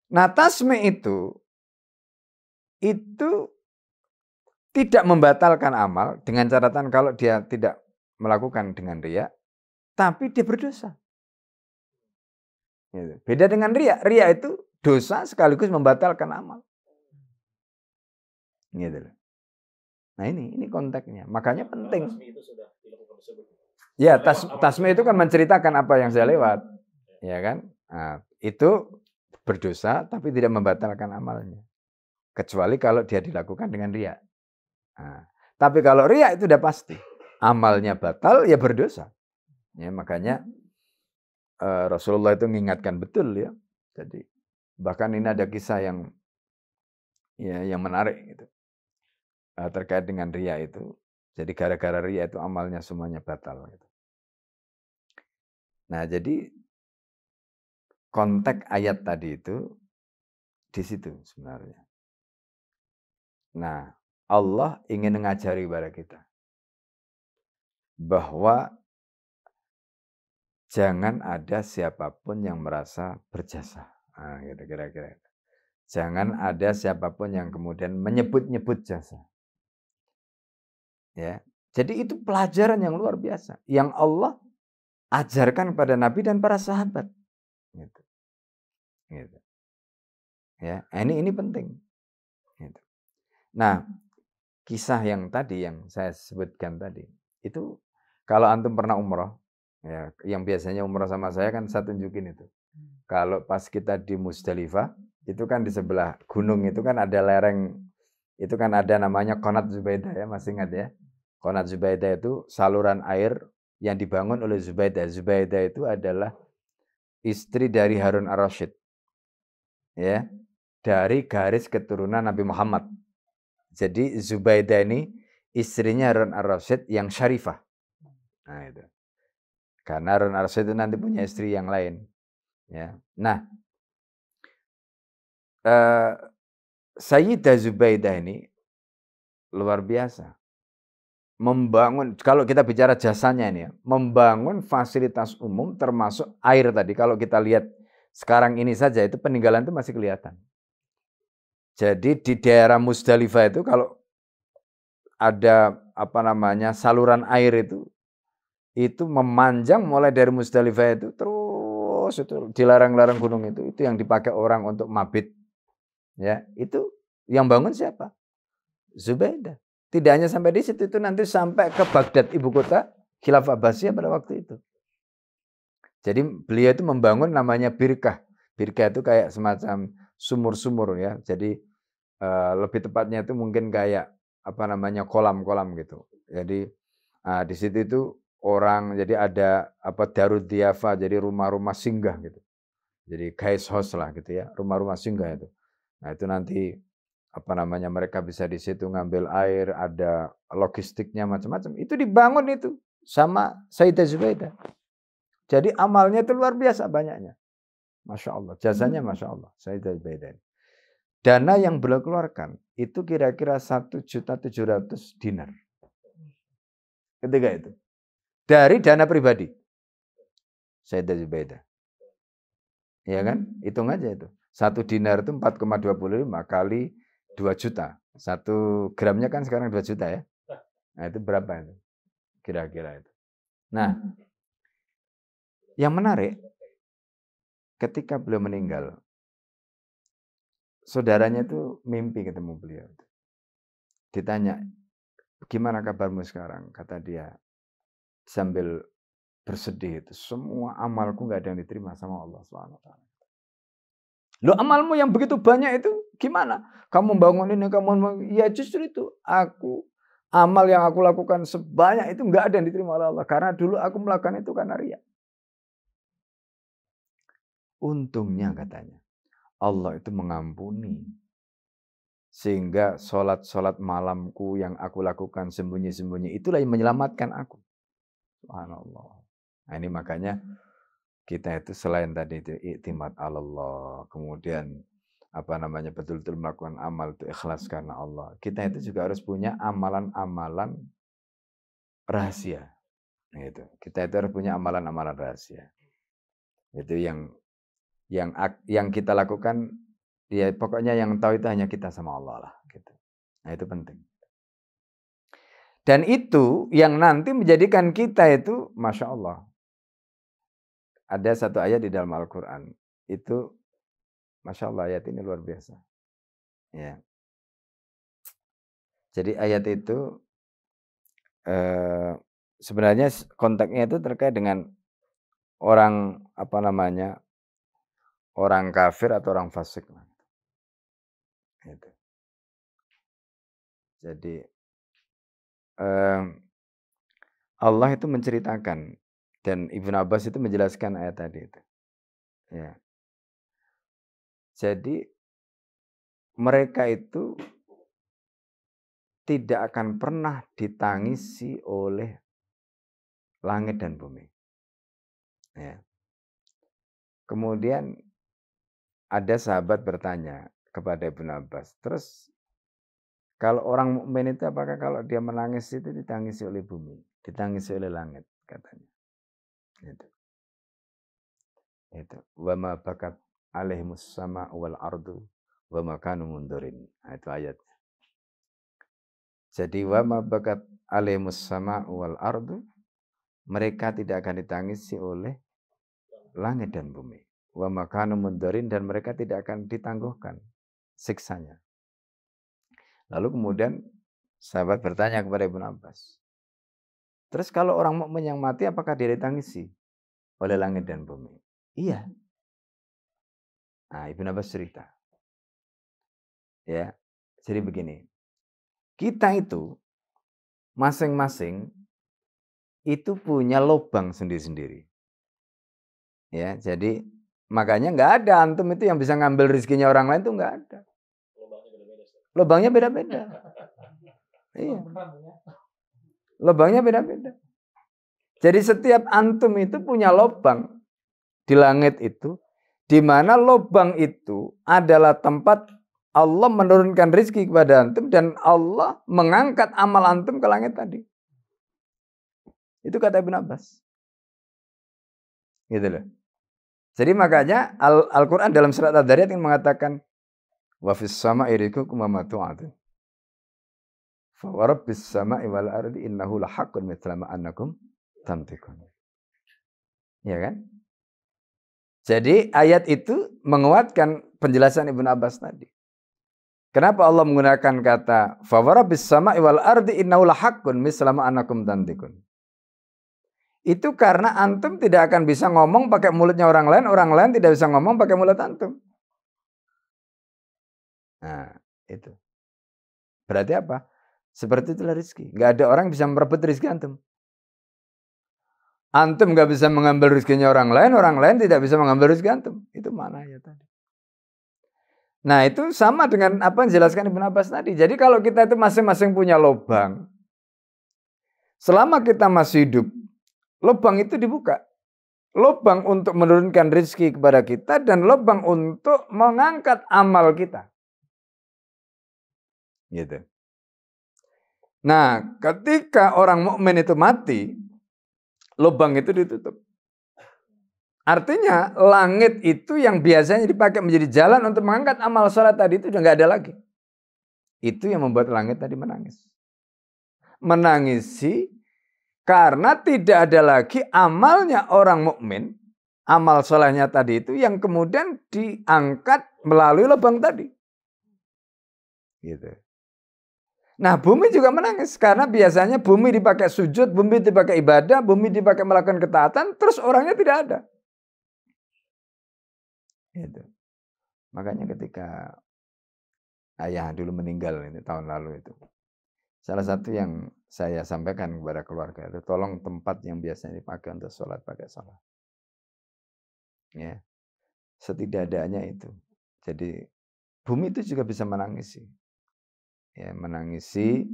Nah, tasmi' itu tidak membatalkan amal dengan catatan kalau dia tidak melakukan dengan riya, tapi dia berdosa. Gitu. Beda dengan riya. Riya itu dosa sekaligus membatalkan amal. Gitu. Nah ini konteksnya. Makanya penting. Ya, tasmi itu kan menceritakan apa yang saya lewat. Ya kan? Nah, itu berdosa tapi tidak membatalkan amalnya. Kecuali kalau dia dilakukan dengan riya. Nah, tapi kalau riya itu udah pasti. Amalnya batal, ya berdosa. Ya, makanya Rasulullah itu mengingatkan betul ya. Jadi bahkan ini ada kisah yang menarik gitu. Terkait dengan riya itu. Jadi gara-gara riya itu amalnya semuanya batal gitu. Nah, jadi konteks ayat tadi itu di situ sebenarnya. Nah, Allah ingin mengajari kepada kita bahwa jangan ada siapapun yang merasa berjasa. Nah, gitu kira-kira. Jangan ada siapapun yang kemudian menyebut-nyebut jasa. Ya. Jadi itu pelajaran yang luar biasa yang Allah ajarkan kepada Nabi dan para sahabat. Gitu. Gitu. Ya, ini penting. Gitu. Nah, kisah yang tadi yang saya sebutkan tadi itu kalau antum pernah umroh, ya, yang biasanya umroh sama saya kan saya tunjukin itu. Kalau pas kita di Musdalifah, itu kan di sebelah gunung itu kan ada lereng, itu kan ada namanya Qanat Zubaidah ya, masih ingat ya? Qanat Zubaidah itu saluran air yang dibangun oleh Zubaidah. Zubaidah itu adalah istri dari Harun ar-Rasyid. Ya, dari garis keturunan Nabi Muhammad. Jadi Zubaidah ini istrinya Harun ar-Rasyid yang syarifah. Nah itu. Karena Harun ar-Rasyid itu nanti punya istri yang lain. Ya. Nah, Sayyidah Zubaidah ini luar biasa. Membangun, kalau kita bicara jasanya ini ya, membangun fasilitas umum termasuk air tadi. Kalau kita lihat sekarang ini saja itu peninggalan itu masih kelihatan. Jadi di daerah Musdalifah itu kalau ada apa namanya saluran air itu memanjang mulai dari Musdalifah itu terus itu di lereng-lereng gunung itu yang dipakai orang untuk mabit. Ya, itu yang bangun siapa? Zubaidah. Tidak hanya sampai di situ, itu nanti sampai ke Baghdad, ibu kota Khilafah Abbasiyah pada waktu itu. Jadi beliau itu membangun namanya birkah. Birkah itu kayak semacam sumur-sumur ya. Jadi lebih tepatnya itu mungkin kayak apa namanya kolam-kolam gitu. Jadi di situ itu orang jadi ada apa Darud Diafa, jadi rumah-rumah singgah gitu. Jadi guest house lah gitu ya, rumah-rumah singgah itu. Nah itu nanti apa namanya mereka bisa di situ ngambil air, ada logistiknya macam-macam. Itu dibangun itu sama Sayyidah Zubaidah. Jadi amalnya itu luar biasa banyaknya. Masya Allah, jasanya Masya Allah. Sayyidah Zubaidah. Dana yang beliau keluarkan itu kira-kira 1.700.000 dinar. Ketika itu. Dari dana pribadi. Sayyidah Zubaidah. Ya kan? Hitung aja itu. 1 dinar itu 4,25 kali 2 juta. 1 gramnya kan sekarang 2 juta ya. Nah itu berapa itu? Kira-kira itu. Nah, yang menarik, ketika beliau meninggal, saudaranya itu mimpi ketemu beliau. Ditanya, gimana kabarmu sekarang? Kata dia, sambil bersedih itu, semua amalku nggak ada yang diterima sama Allah SWT. Loh amalmu yang begitu banyak itu gimana? Kamu bangun ini, ya justru itu. Amal yang aku lakukan sebanyak itu nggak ada yang diterima oleh Allah. Karena dulu aku melakukan itu karena riya. Untungnya katanya, Allah itu mengampuni. Sehingga sholat-sholat malamku yang aku lakukan sembunyi-sembunyi, itulah yang menyelamatkan aku. Subhanallah. Nah ini makanya kita itu selain tadi itu iktimat Allah, kemudian apa namanya betul-betul melakukan amal itu ikhlas karena Allah. Kita itu juga harus punya amalan-amalan rahasia. Nah, itu. Kita itu harus punya amalan-amalan rahasia. Itu yang kita lakukan ya pokoknya yang tahu itu hanya kita sama Allah lah gitu. Nah, itu penting. Dan itu yang nanti menjadikan kita itu Masya Allah. Ada satu ayat di dalam Al-Quran. Itu Masya Allah ayat ini luar biasa. Ya. Jadi ayat itu sebenarnya konteksnya itu terkait dengan orang apa namanya orang kafir atau orang fasik. Gitu. Jadi Allah itu menceritakan dan Ibnu Abbas itu menjelaskan ayat tadi itu. Ya. Jadi mereka itu tidak akan pernah ditangisi oleh langit dan bumi. Ya. Kemudian ada sahabat bertanya kepada Ibnu Abbas, terus kalau orang mukmin itu apakah kalau dia menangis itu ditangisi oleh bumi, ditangisi oleh langit katanya. Itu. Wa ma bakat alaihimus sama wal ardu wa ma kanu mundurin. Nah, itu ayat. Jadi wa ma bakat alaihimus sama wal ardu, mereka tidak akan ditangisi oleh langit dan bumi. Wa ma kanu mundurin, dan mereka tidak akan ditangguhkan siksanya. Lalu kemudian sahabat bertanya kepada Ibnu Abbas, terus kalau orang mukmin yang mati apakah dia ditangisi oleh langit dan bumi? Iya. Nah, Ibnu Abbas cerita. Ya. Jadi begini. Kita itu masing-masing itu punya lubang sendiri-sendiri. Ya, jadi makanya nggak ada antum itu yang bisa ngambil rezekinya orang lain, itu nggak ada. Lubangnya beda-beda. Iya. Lubangnya beda-beda. Jadi setiap antum itu punya lubang di langit itu, di mana lubang itu adalah tempat Allah menurunkan rezeki kepada antum dan Allah mengangkat amal antum ke langit tadi. Itu kata Ibnu Abbas. Gitu loh. Jadi makanya Al-Quran dalam surat Ad-Dariyat yang mengatakan wa fis sama'i rizqukum wa ma tu'adun. Fa wa rabbis sama'i wal ardi innahu lahaqqun mithla ma annakum tamtikun. Ya kan? Jadi ayat itu menguatkan penjelasan Ibnu Abbas tadi. Kenapa Allah menggunakan kata fa wa rabbis sama'i wal ardi innahu lahaqqun mithla ma annakum tamtikun? Itu karena antum tidak akan bisa ngomong pakai mulutnya orang lain tidak bisa ngomong pakai mulut antum. Nah, itu. Berarti apa? Seperti itulah rezeki. Nggak ada orang bisa merebut rezeki antum. Antum nggak bisa mengambil rezekinya orang lain tidak bisa mengambil rezeki antum. Itu maknanya tadi. Nah, itu sama dengan apa yang dijelaskan Ibnu Abbas tadi. Jadi kalau kita itu masing-masing punya lubang, selama kita masih hidup, lubang itu dibuka. Lubang untuk menurunkan rezeki kepada kita dan lubang untuk mengangkat amal kita. Gitu. Nah, ketika orang mukmin itu mati, lubang itu ditutup. Artinya langit itu yang biasanya dipakai menjadi jalan untuk mengangkat amal sholat tadi itu udah nggak ada lagi. Itu yang membuat langit tadi menangis. Menangisi karena tidak ada lagi amalnya orang mukmin, amal solehnya tadi itu yang kemudian diangkat melalui lubang tadi. Gitu. Nah, bumi juga menangis karena biasanya bumi dipakai sujud, bumi dipakai ibadah, bumi dipakai melakukan ketaatan, terus orangnya tidak ada. Gitu. Makanya ketika ayah dulu meninggal ini tahun lalu itu, salah satu yang saya sampaikan kepada keluarga itu, tolong tempat yang biasanya dipakai untuk sholat, pakai sholat. Ya, setidaknya itu. Jadi bumi itu juga bisa menangisi, ya, menangisi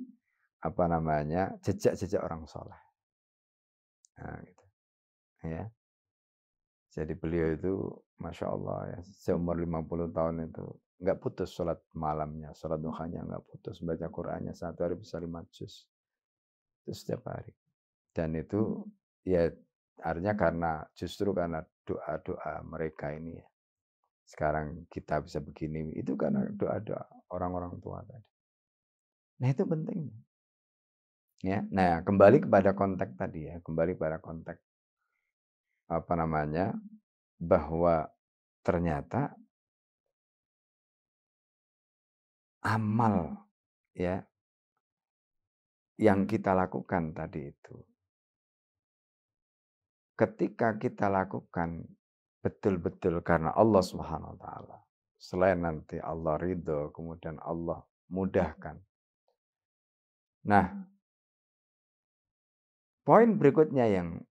apa namanya jejak-jejak orang sholat. Nah, gitu. Ya. Jadi beliau itu, Masya Allah ya, seumur 50 tahun itu nggak putus sholat malamnya, sholat duhanya nggak putus, baca Qur'annya satu hari bisa 5 juz. Itu setiap hari. Dan itu ya artinya justru karena doa-doa mereka ini ya. Sekarang kita bisa begini, itu karena doa-doa orang-orang tua tadi. Nah itu penting. Ya, nah kembali kepada konteks tadi ya, kembali pada konteks apa namanya, bahwa ternyata amal ya yang kita lakukan tadi itu, ketika kita lakukan betul-betul karena Allah Subhanahu wa taala, selain nanti Allah ridho, kemudian Allah mudahkan. Nah, poin berikutnya yang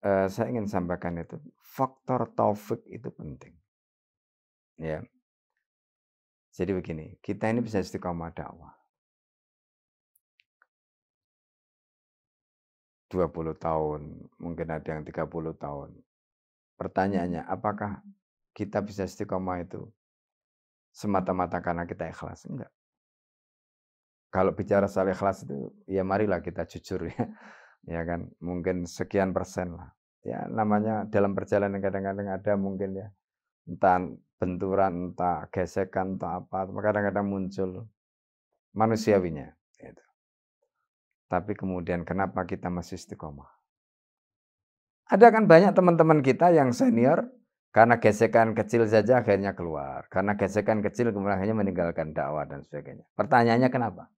saya ingin sampaikan itu, faktor taufik itu penting. Ya. Jadi begini, kita ini bisa istiqomah dakwah. 20 tahun, mungkin ada yang 30 tahun. Pertanyaannya, apakah kita bisa istiqomah itu semata-mata karena kita ikhlas? Enggak. Kalau bicara soal ikhlas itu, ya marilah kita jujur ya. Ya kan, mungkin sekian persen lah. Ya namanya dalam perjalanan kadang-kadang ada mungkin ya, entah benturan, entah gesekan, entah apa, kadang-kadang muncul manusiawinya. Gitu. Tapi kemudian kenapa kita masih istiqomah? Ada kan banyak teman-teman kita yang senior, karena gesekan kecil saja akhirnya keluar. Karena gesekan kecil kemudian akhirnya meninggalkan dakwah dan sebagainya. Pertanyaannya kenapa?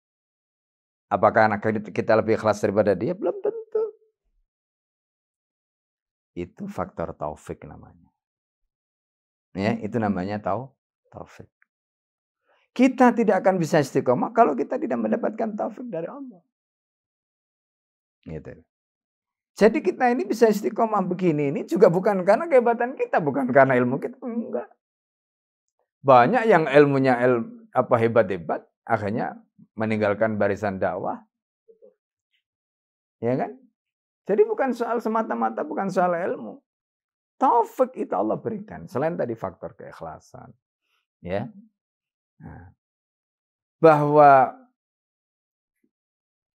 Apakah anak kita lebih ikhlas daripada dia? Belum tentu. Itu faktor taufik namanya. Ya, itu namanya taufik. Kita tidak akan bisa istiqomah kalau kita tidak mendapatkan taufik dari Allah. Gitu. Jadi kita ini bisa istiqomah begini ini juga bukan karena kehebatan kita, bukan karena ilmu kita, enggak. Banyak yang ilmunya hebat-hebat, akhirnya meninggalkan barisan dakwah. Ya kan? Jadi bukan soal semata-mata, bukan soal ilmu. Taufik itu Allah berikan. Selain tadi faktor keikhlasan. Ya. Nah, bahwa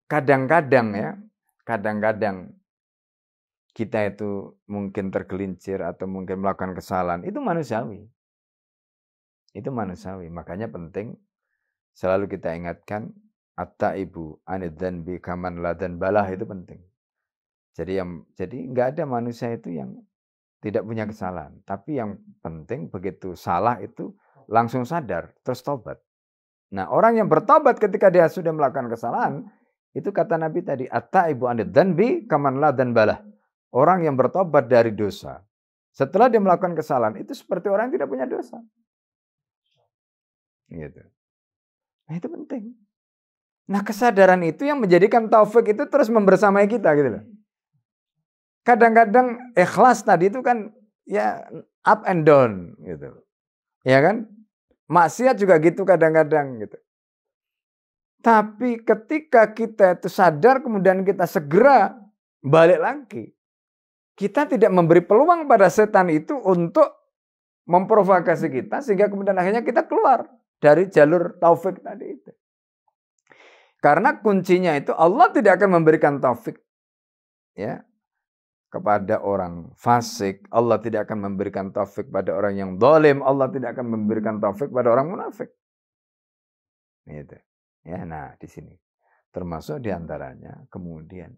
kadang-kadang kita itu mungkin tergelincir atau mungkin melakukan kesalahan, itu manusiawi. Itu manusiawi. Makanya penting selalu kita ingatkan at-taibu anidzanbi kaman ladan balah, itu penting. Jadi nggak ada manusia itu yang tidak punya kesalahan, tapi yang penting begitu salah itu langsung sadar terus tobat. Nah, orang yang bertobat ketika dia sudah melakukan kesalahan, itu kata Nabi tadi, at-taibu anidzanbi kaman ladan balah. Orang yang bertobat dari dosa setelah dia melakukan kesalahan itu seperti orang yang tidak punya dosa. Gitu. Nah, itu penting. Nah, kesadaran itu yang menjadikan taufik itu terus membersamai kita gitu loh. Kadang-kadang ikhlas tadi itu kan ya up and down gitu. Ya kan? Maksiat juga gitu kadang-kadang gitu. Tapi ketika kita itu sadar kemudian kita segera balik lagi. Kita tidak memberi peluang pada setan itu untuk memprovokasi kita sehingga kemudian akhirnya kita keluar dari jalur taufik tadi itu. Karena kuncinya itu Allah tidak akan memberikan taufik ya kepada orang fasik, Allah tidak akan memberikan taufik pada orang yang zalim, Allah tidak akan memberikan taufik pada orang munafik. Gitu. Ya, nah di sini termasuk diantaranya kemudian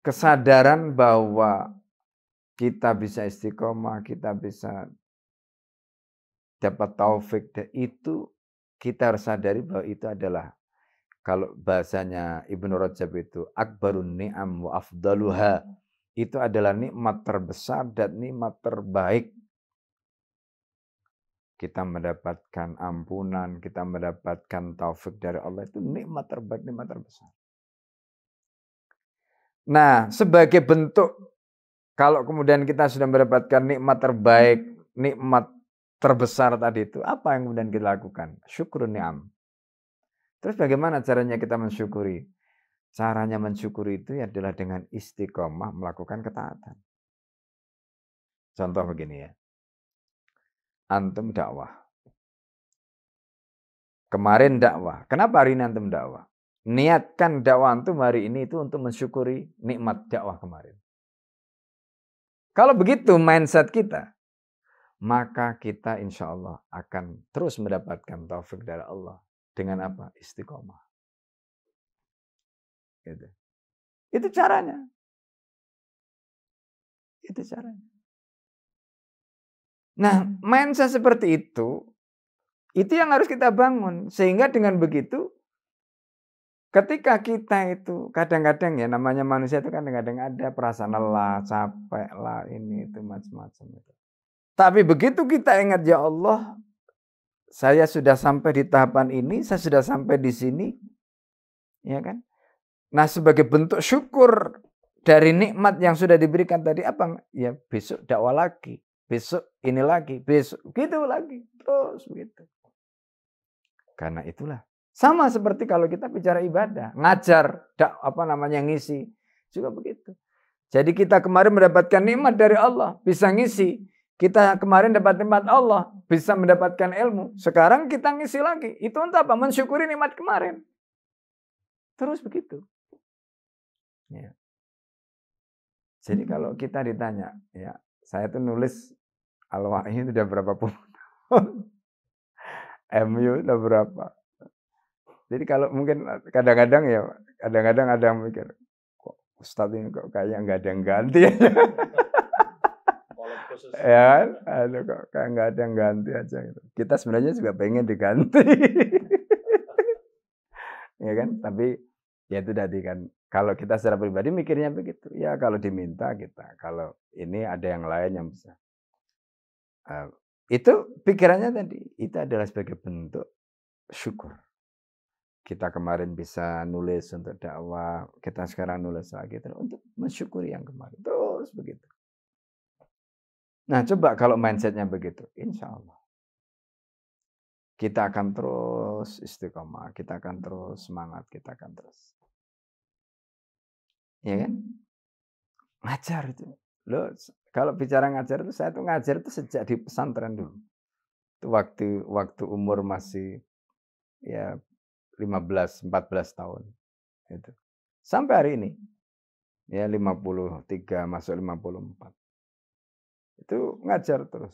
kesadaran bahwa kita bisa istiqomah, kita bisa dapat taufik, itu kita harus sadari bahwa itu adalah, kalau bahasanya Ibnu Rajab itu akbarun ni'am wa afdaluha, itu adalah nikmat terbesar dan nikmat terbaik. Kita mendapatkan ampunan, kita mendapatkan taufik dari Allah, itu nikmat terbaik, nikmat terbesar. Nah, sebagai bentuk kalau kemudian kita sudah mendapatkan nikmat terbaik, nikmat terbesar tadi itu, apa yang kemudian kita lakukan? Syukur ni'am. Terus bagaimana caranya kita mensyukuri? Caranya mensyukuri itu adalah dengan istiqomah melakukan ketaatan. Contoh begini ya. Antum dakwah. Kemarin dakwah. Kenapa hari ini antum dakwah? Niatkan dakwah antum hari ini itu untuk mensyukuri nikmat dakwah kemarin. Kalau begitu mindset kita, maka kita insya Allah akan terus mendapatkan taufik dari Allah. Dengan apa? Istiqomah. Gitu. Itu caranya. Itu caranya. Nah, mindset seperti itu yang harus kita bangun. Sehingga dengan begitu, ketika kita itu kadang-kadang ya, namanya manusia itu kadang-kadang ada perasaan lelah, capek lah, ini itu macam-macam itu. Tapi begitu kita ingat, ya Allah, saya sudah sampai di tahapan ini, saya sudah sampai di sini, ya kan? Nah, sebagai bentuk syukur dari nikmat yang sudah diberikan tadi apa? Ya besok dakwah lagi, besok ini lagi, besok gitu lagi, terus begitu. Karena itulah sama seperti kalau kita bicara ibadah, ngajar, ngisi juga begitu. Jadi kita kemarin mendapatkan nikmat dari Allah, bisa ngisi. Kita kemarin dapat nikmat Allah, bisa mendapatkan ilmu. Sekarang kita ngisi lagi. Itu untuk apa? Mensyukuri nikmat kemarin. Terus begitu. Ya. Jadi kalau kita ditanya, ya saya tuh nulis Al-Wa'i itu udah berapa puluh tahun. MU udah berapa. Jadi kalau mungkin kadang-kadang ada yang mikir, kok Ustadz ini kok kayaknya nggak ada yang ganti ya. Ya kan? Aduh, kok kayak nggak ada yang ganti aja gitu. Kita sebenarnya juga pengen diganti. Ya kan? Tapi ya itu tadi kan, kalau kita secara pribadi mikirnya begitu. Ya kalau diminta kita, kalau ini ada yang lain yang bisa. Itu pikirannya tadi, itu adalah sebagai bentuk syukur. Kita kemarin bisa nulis untuk dakwah, kita sekarang nulis lagi untuk mensyukuri yang kemarin. Terus begitu. Nah coba kalau mindsetnya begitu, insya Allah kita akan terus istiqomah, kita akan terus semangat, kita akan terus. Ya kan? Ngajar itu. Loh, kalau bicara ngajar itu, saya tuh ngajar itu sejak di pesantren dulu. Itu waktu umur masih ya 15, 14 tahun. Itu. Sampai hari ini. Ya 53 masuk 54. Itu ngajar terus.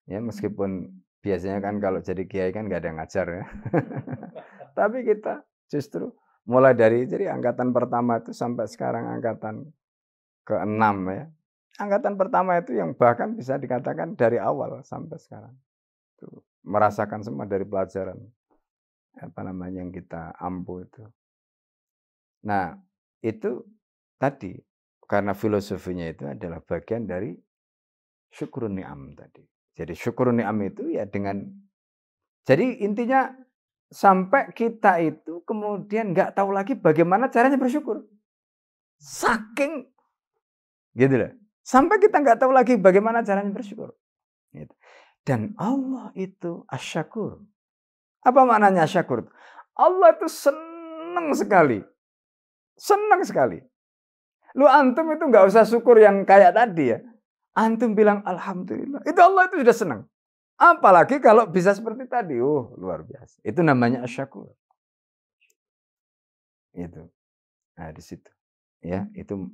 Ya meskipun biasanya kan kalau jadi kiai kan nggak ada yang ngajar ya. Tapi kita justru mulai dari jadi angkatan pertama itu sampai sekarang angkatan ke-6 ya. Angkatan pertama itu yang bahkan bisa dikatakan dari awal sampai sekarang. Itu merasakan semua dari pelajaran yang kita ampu itu. Nah, itu tadi karena filosofinya itu adalah bagian dari syukurun ni'am tadi. Jadi syukurun ni'am itu ya jadi intinya sampai kita itu kemudian nggak tahu lagi bagaimana caranya bersyukur. Saking gitu loh. Sampai kita nggak tahu lagi bagaimana caranya bersyukur. Gitu. Dan Allah itu asyakur. Apa maknanya asyakur? Allah itu senang sekali. Senang sekali. Lu antum itu nggak usah syukur yang kayak tadi ya. Antum bilang alhamdulillah. Itu Allah itu sudah senang. Apalagi kalau bisa seperti tadi. Luar biasa. Itu namanya asyakur. Itu. Nah, di situ. Ya, itu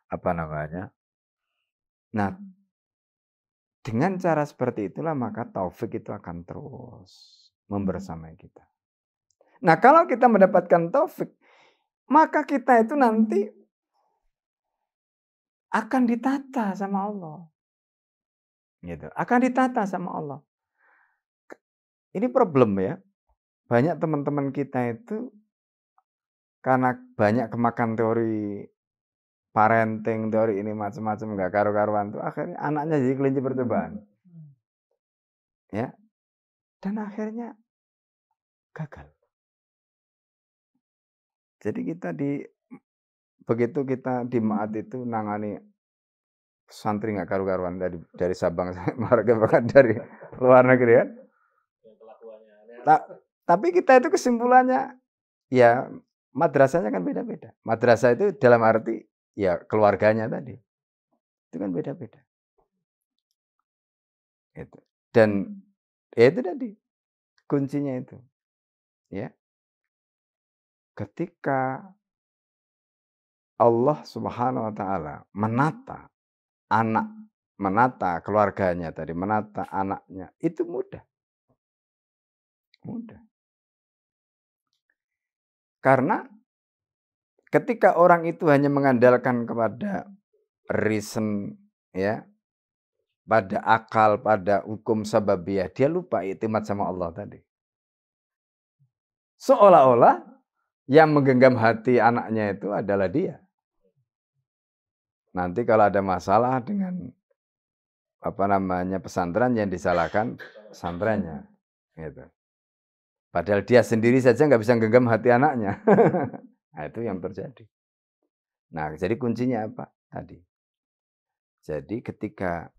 apa namanya? Nah, dengan cara seperti itulah maka taufik itu akan terus membersamai kita. Nah, kalau kita mendapatkan taufik, maka kita itu nanti akan ditata sama Allah. Gitu. Akan ditata sama Allah. Ini problem ya. Banyak teman-teman kita itu karena banyak kemakan teori parenting, teori ini macam-macam nggak karu-karuan tuh akhirnya anaknya jadi kelinci percobaan. Ya. Dan akhirnya gagal. Jadi begitu kita di Maat itu nangani santri nggak karu-karuan dari Sabang sampai Merauke bahkan dari luar negeri kan. Tapi kita itu kesimpulannya ya madrasahnya kan beda-beda. Madrasah itu dalam arti ya keluarganya tadi. Itu kan beda-beda. Itu. Dan ya itu tadi kuncinya itu. Ya. Ketika Allah Subhanahu wa taala menata keluarganya tadi, menata anaknya, itu mudah. Mudah. Karena ketika orang itu hanya mengandalkan kepada reason ya, pada akal, pada hukum sababiyah, dia lupa iktimat sama Allah tadi. Seolah-olah yang menggenggam hati anaknya itu adalah dia. Nanti kalau ada masalah dengan pesantren yang disalahkan pesantrennya, gitu. Padahal dia sendiri saja nggak bisa menggenggam hati anaknya. Nah itu yang terjadi. Nah jadi kuncinya apa tadi? Jadi ketika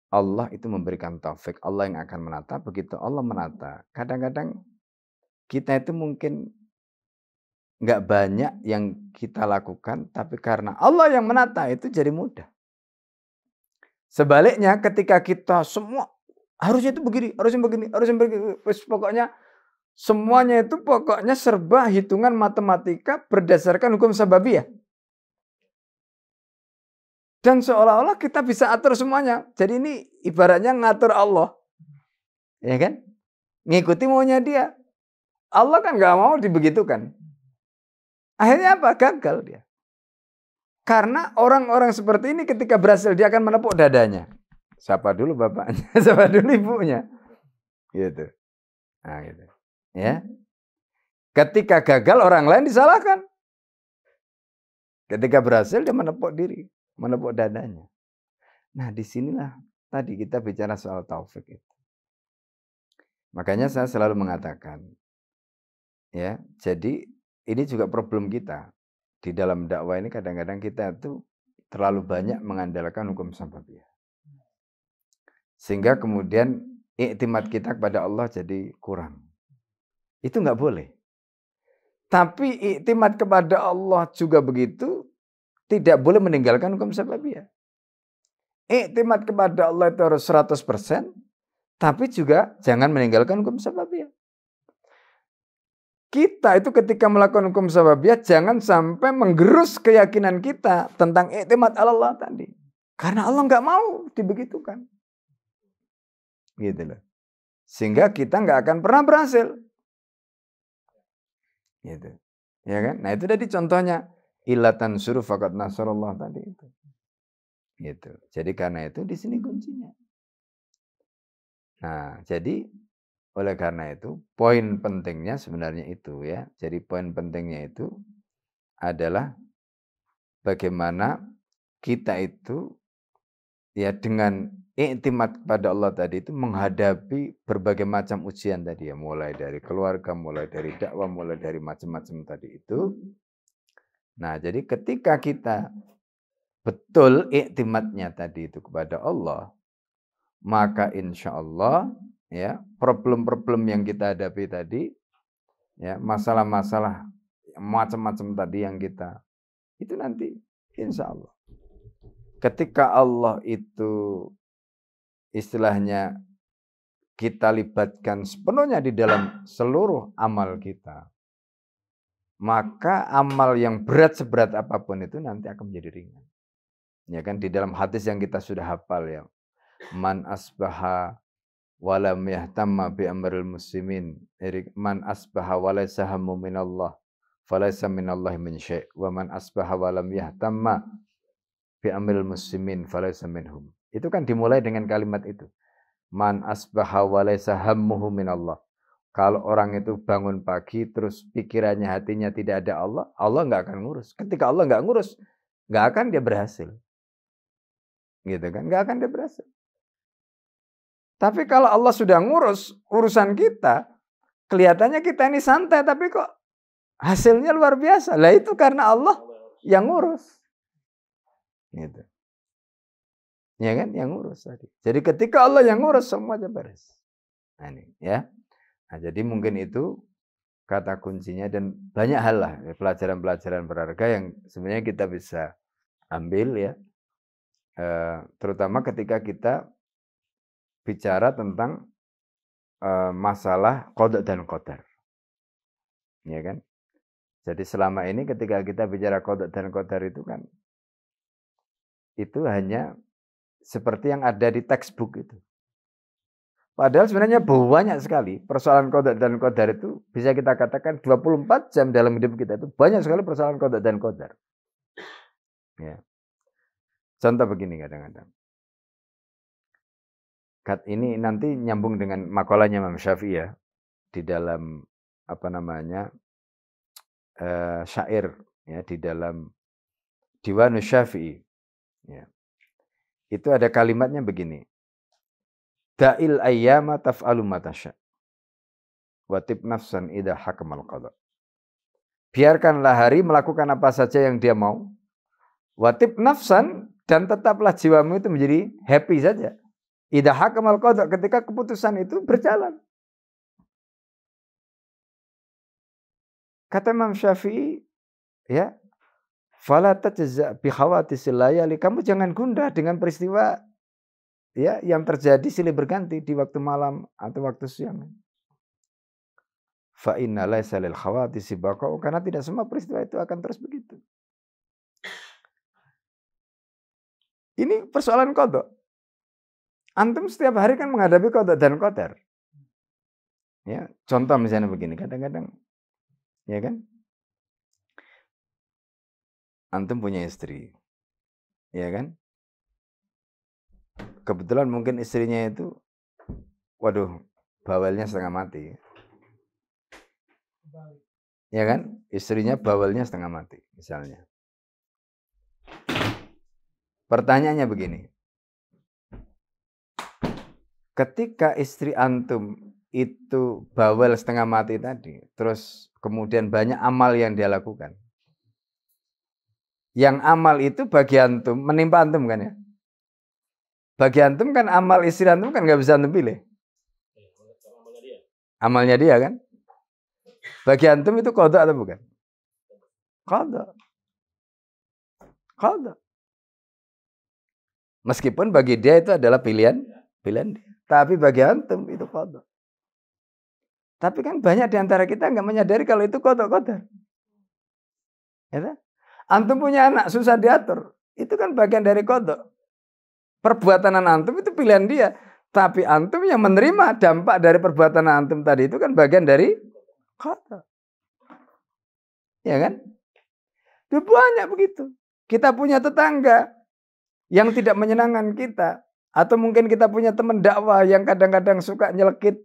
Allah itu memberikan taufik, Allah yang akan menata. Begitu Allah menata, kadang-kadang kita itu mungkin nggak banyak yang kita lakukan, tapi karena Allah yang menata itu jadi mudah. Sebaliknya ketika kita semua harusnya itu begini, harusnya begini, harusnya begini, pokoknya semuanya itu pokoknya serba hitungan matematika berdasarkan hukum sababiyah. Dan seolah-olah kita bisa atur semuanya. Jadi ini ibaratnya ngatur Allah. Ya kan? Ngikuti maunya dia. Allah kan nggak mau dibegitukan. Akhirnya apa? Gagal dia. Karena orang-orang seperti ini ketika berhasil dia akan menepuk dadanya. Siapa dulu bapaknya, siapa dulu ibunya. Gitu. Nah, gitu. Ya. Ketika gagal orang lain disalahkan. Ketika berhasil dia menepuk diri, menepuk dadanya. Nah, disinilah tadi kita bicara soal taufik itu. Makanya saya selalu mengatakan, ya, jadi ini juga problem kita. Di dalam dakwah ini kadang-kadang kita itu terlalu banyak mengandalkan hukum sababiyah. Sehingga kemudian iktimat kita kepada Allah jadi kurang. Itu nggak boleh. Tapi iktimat kepada Allah juga begitu, tidak boleh meninggalkan hukum sababiyah. Iktimat kepada Allah itu harus 100%, tapi juga jangan meninggalkan hukum sababiyah. Kita itu ketika melakukan hukum sababiyah jangan sampai menggerus keyakinan kita tentang iktimat Allah tadi. Karena Allah nggak mau dibegitukan. Gitu loh. Sehingga kita nggak akan pernah berhasil. Gitu. Ya kan? Nah itu tadi contohnya. Ilatan suruh fakat nasrullah tadi itu. Gitu. Jadi karena itu di sini kuncinya. Nah jadi oleh karena itu, poin pentingnya sebenarnya itu ya. Jadi poin pentingnya itu adalah bagaimana kita itu ya dengan iktimat kepada Allah tadi itu menghadapi berbagai macam ujian tadi ya. Mulai dari keluarga, mulai dari dakwah, mulai dari macam-macam tadi itu. Nah jadi ketika kita betul iktimatnya tadi itu kepada Allah, maka insya Allah ya problem-problem yang kita hadapi tadi ya masalah-masalah macam-macam tadi yang kita itu nanti insya Allah ketika Allah itu istilahnya kita libatkan sepenuhnya di dalam seluruh amal kita, maka amal yang berat seberat apapun itu nanti akan menjadi ringan. Ya kan di dalam hadis yang kita sudah hafal ya, man asbaha walam yahtamma bi amril muslimin, man asbaha walaysa hammu minallah falaysa minallahi min syai' wa man asbaha walam yahtamma bi amril muslimin falaysa minhum. Itu kan dimulai dengan kalimat itu. Man asbaha walaysa hammuhu minallah. Kalau orang itu bangun pagi terus pikirannya hatinya tidak ada Allah, Allah nggak akan ngurus. Ketika Allah nggak ngurus, nggak akan dia berhasil. Gitu kan? Nggak akan dia berhasil. Tapi kalau Allah sudah ngurus urusan kita, kelihatannya kita ini santai, tapi kok hasilnya luar biasa. Lah itu karena Allah yang ngurus. Gitu. Ya kan? Yang ngurus tadi. Jadi ketika Allah yang ngurus, semuanya beres. Nah ini ya. Nah jadi mungkin itu kata kuncinya dan banyak hal lah. Pelajaran-pelajaran berharga yang sebenarnya kita bisa ambil ya. Terutama ketika kita bicara tentang masalah qada dan qadar. Ya kan? Jadi selama ini ketika kita bicara qada dan qadar itu kan itu hanya seperti yang ada di textbook itu. Padahal sebenarnya banyak sekali persoalan qada dan qadar itu bisa kita katakan 24 jam dalam hidup kita itu banyak sekali persoalan qada dan qadar. Ya. Contoh begini kadang-kadang. Ini nanti nyambung dengan makalahnya Imam Syafi'i ya di dalam apa namanya syair ya di dalam Diwanus Syafi'i ya. Itu ada kalimatnya begini. Da'il ayyama taf'alu ma tasya. Watib nafsan idza hakamal qada. Biarkanlah hari melakukan apa saja yang dia mau. Watib nafsan dan tetaplah jiwamu itu menjadi happy saja. Idza hakamal qada ketika keputusan itu berjalan. Kata Imam Syafi'i, ya, fala tajza bi khawatisil layali. Kamu jangan gundah dengan peristiwa ya yang terjadi silih berganti di waktu malam atau waktu siang. Fa inna laisa lil khawatisi baqa'u, karena tidak semua peristiwa itu akan terus begitu. Ini persoalan qada. Antum setiap hari kan menghadapi qada dan qadar. Ya, contoh misalnya begini, kadang-kadang ya kan? Antum punya istri. Ya kan? Kebetulan mungkin istrinya itu waduh, bawelnya setengah mati. Ya kan? Istrinya bawelnya setengah mati misalnya. Pertanyaannya begini. Ketika istri antum itu bawel setengah mati tadi, terus kemudian banyak amal yang dia lakukan. Yang amal itu bagi antum, menimpa antum kan ya? Bagi antum kan amal istri antum kan nggak bisa antum pilih. Amalnya dia kan? Bagi antum itu qada atau bukan? Qada. Qada. Meskipun bagi dia itu adalah pilihan dia. Tapi bagi antum itu qada. Tapi kan banyak di antara kita nggak menyadari kalau itu qada. Ya, antum punya anak susah diatur, itu kan bagian dari qada. Perbuatan antum itu pilihan dia, tapi antum yang menerima dampak dari perbuatan antum tadi itu kan bagian dari qada. Ya kan? Itu banyak begitu. Kita punya tetangga yang tidak menyenangkan kita, atau mungkin kita punya teman dakwah yang kadang-kadang suka nyelekit.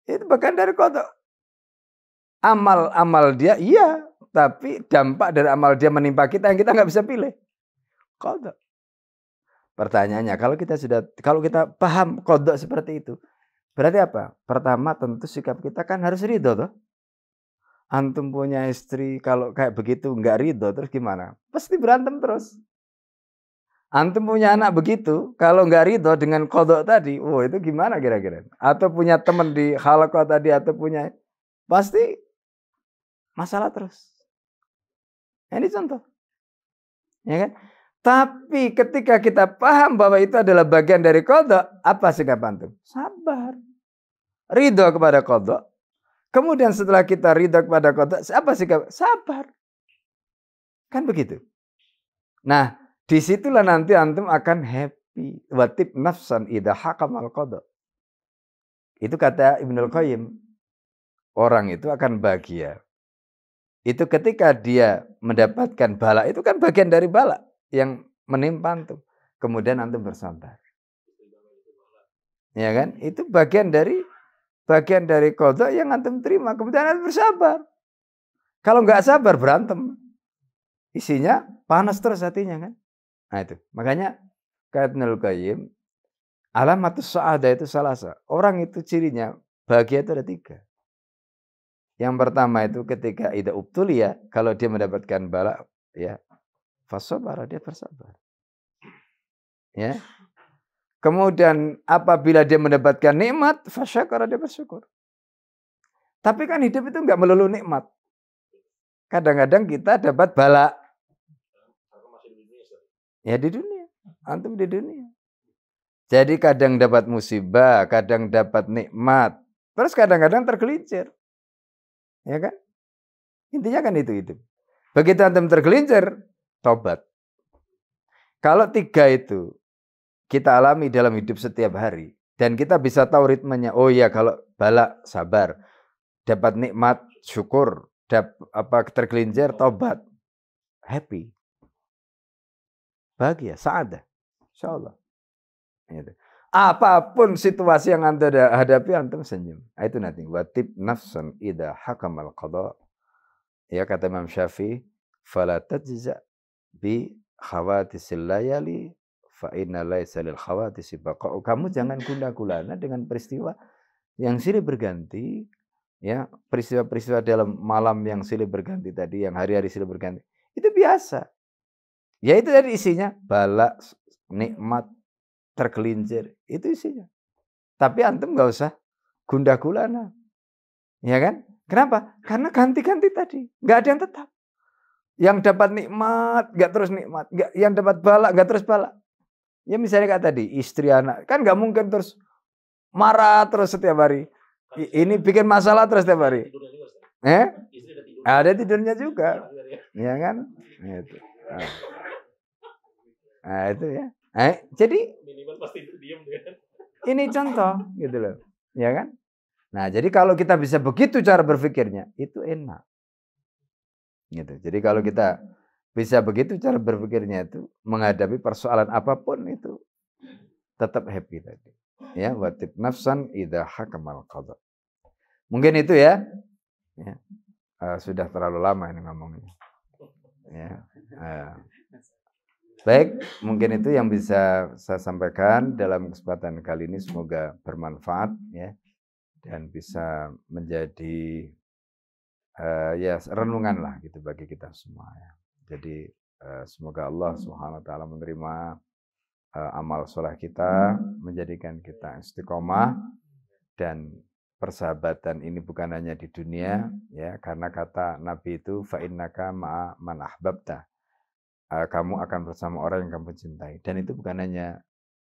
Itu bagian dari qada. Amal dia iya, tapi dampak dari amal dia menimpa kita yang kita nggak bisa pilih. Qada. Pertanyaannya, kalau kita paham qada seperti itu, berarti apa? Pertama tentu sikap kita kan harus ridho toh. Antum punya istri kalau kayak begitu nggak ridho terus gimana? Pasti berantem terus. Antum punya anak begitu, kalau nggak ridho dengan qada tadi, itu gimana kira-kira? Atau punya teman di halaqah tadi, atau punya, pasti masalah terus. Ini contoh. Ya kan? Tapi ketika kita paham bahwa itu adalah bagian dari qada, apa sikap antum? Sabar. Ridho kepada qada. Kemudian setelah kita ridho kepada qada, apa sikap? Sabar. Kan begitu. Nah, disitulah nanti antum akan happy. Watib nafsan idha hakamal qada. Itu kata Ibnul Qayyim. Orang itu akan bahagia. Itu ketika dia mendapatkan bala, itu kan bagian dari bala yang menimpa antum. Kemudian antum bersabar. Ya kan? Itu bagian dari qada yang antum terima. Kemudian antum bersabar. Kalau nggak sabar berantem. Isinya panas terus hatinya kan? Nah itu. Makanya kata Ibnul Qayyim, alamatus sa'adah itu salasa. Orang itu cirinya bahagia itu ada 3. Yang pertama itu ketika idza ubtuliya, kalau dia mendapatkan bala, ya, fasabara, dia bersabar. Ya. Kemudian apabila dia mendapatkan nikmat, fasyakara, dia bersyukur. Tapi kan hidup itu enggak melulu nikmat. Kadang-kadang kita dapat bala. Ya di dunia, antum di dunia. Jadi kadang dapat musibah, kadang dapat nikmat, terus kadang-kadang tergelincir. Ya kan? Intinya kan itu. Begitu antum tergelincir, tobat. Kalau 3 itu kita alami dalam hidup setiap hari, dan kita bisa tahu ritmenya. Oh iya, kalau bala sabar, dapat nikmat syukur, tergelincir tobat, happy, bahagia, sa'adah, insyaallah. Gitu. Apapun situasi yang anda hadapi, antum senyum. Itu nanti watib nafsan idha hakamal qada. Ya kata Imam Syafi'i, fala tajza bi khawatisil layali fa inna laisa lil khawatisi baqa'u. Kamu jangan gundah-gulana dengan peristiwa yang silih berganti, ya, peristiwa-peristiwa dalam malam yang silih berganti tadi, yang hari-hari silih berganti. Itu biasa. Ya itu tadi isinya bala, nikmat, tergelincir, itu isinya. Tapi antum nggak usah gundah gulana, ya kan? Kenapa? Karena ganti-ganti tadi, nggak ada yang tetap. Yang dapat nikmat, nggak terus nikmat. Yang dapat bala, nggak terus bala. Ya misalnya kayak tadi, istri anak. Kan nggak mungkin terus marah terus setiap hari. Ini bikin masalah terus setiap hari. Ada tidurnya juga. Ya kan? Itu. Nah, itu ya. Jadi ini contoh gitu loh. Ya kan? Nah, jadi kalau kita bisa begitu cara berpikirnya, itu enak. Gitu. Jadi kalau kita bisa begitu cara berpikirnya itu menghadapi persoalan apapun itu tetap happy tadi. Ya, watib nafsan idza hakamal qada. Mungkin itu ya. Ya. Sudah terlalu lama ini ngomongnya. Ya. Baik, mungkin itu yang bisa saya sampaikan dalam kesempatan kali ini, semoga bermanfaat ya dan bisa menjadi ya renungan lah gitu bagi kita semua ya. Jadi semoga Allah Subhanahu wa taala menerima amal soleh kita, menjadikan kita istiqomah, dan persahabatan ini bukan hanya di dunia ya, karena kata Nabi itu fa innaka ma'a man ahbabta. Kamu akan bersama orang yang kamu cintai, dan itu bukan hanya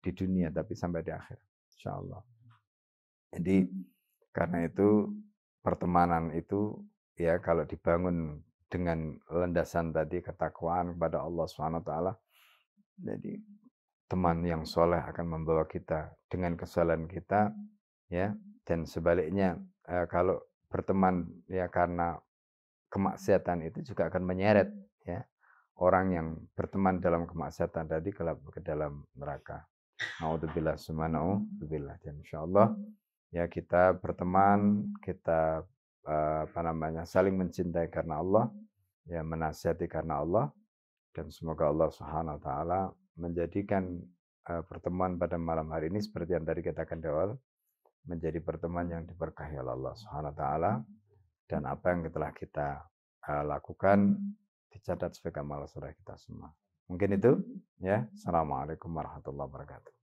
di dunia tapi sampai di akhir insyaallah. Jadi karena itu pertemanan itu ya kalau dibangun dengan landasan tadi ketakwaan kepada Allah Subhanahu wa taala, jadi teman yang soleh akan membawa kita dengan kesalahan kita ya, dan sebaliknya kalau berteman ya karena kemaksiatan itu juga akan menyeret ya orang yang berteman dalam kemaksiatan tadi ke dalam neraka. Naudzubillah summa naudzubillah. Dan insyaallah ya kita berteman, kita saling mencintai karena Allah, ya menasihati karena Allah, dan semoga Allah Subhanahu wa taala menjadikan pertemuan pada malam hari ini seperti yang tadi kita katakan di awal, menjadi pertemuan yang diberkahi oleh Allah Subhanahu wa taala, dan apa yang telah kita lakukan dicatat sebagai amal soleh kita semua. Mungkin itu ya. Assalamualaikum warahmatullahi wabarakatuh.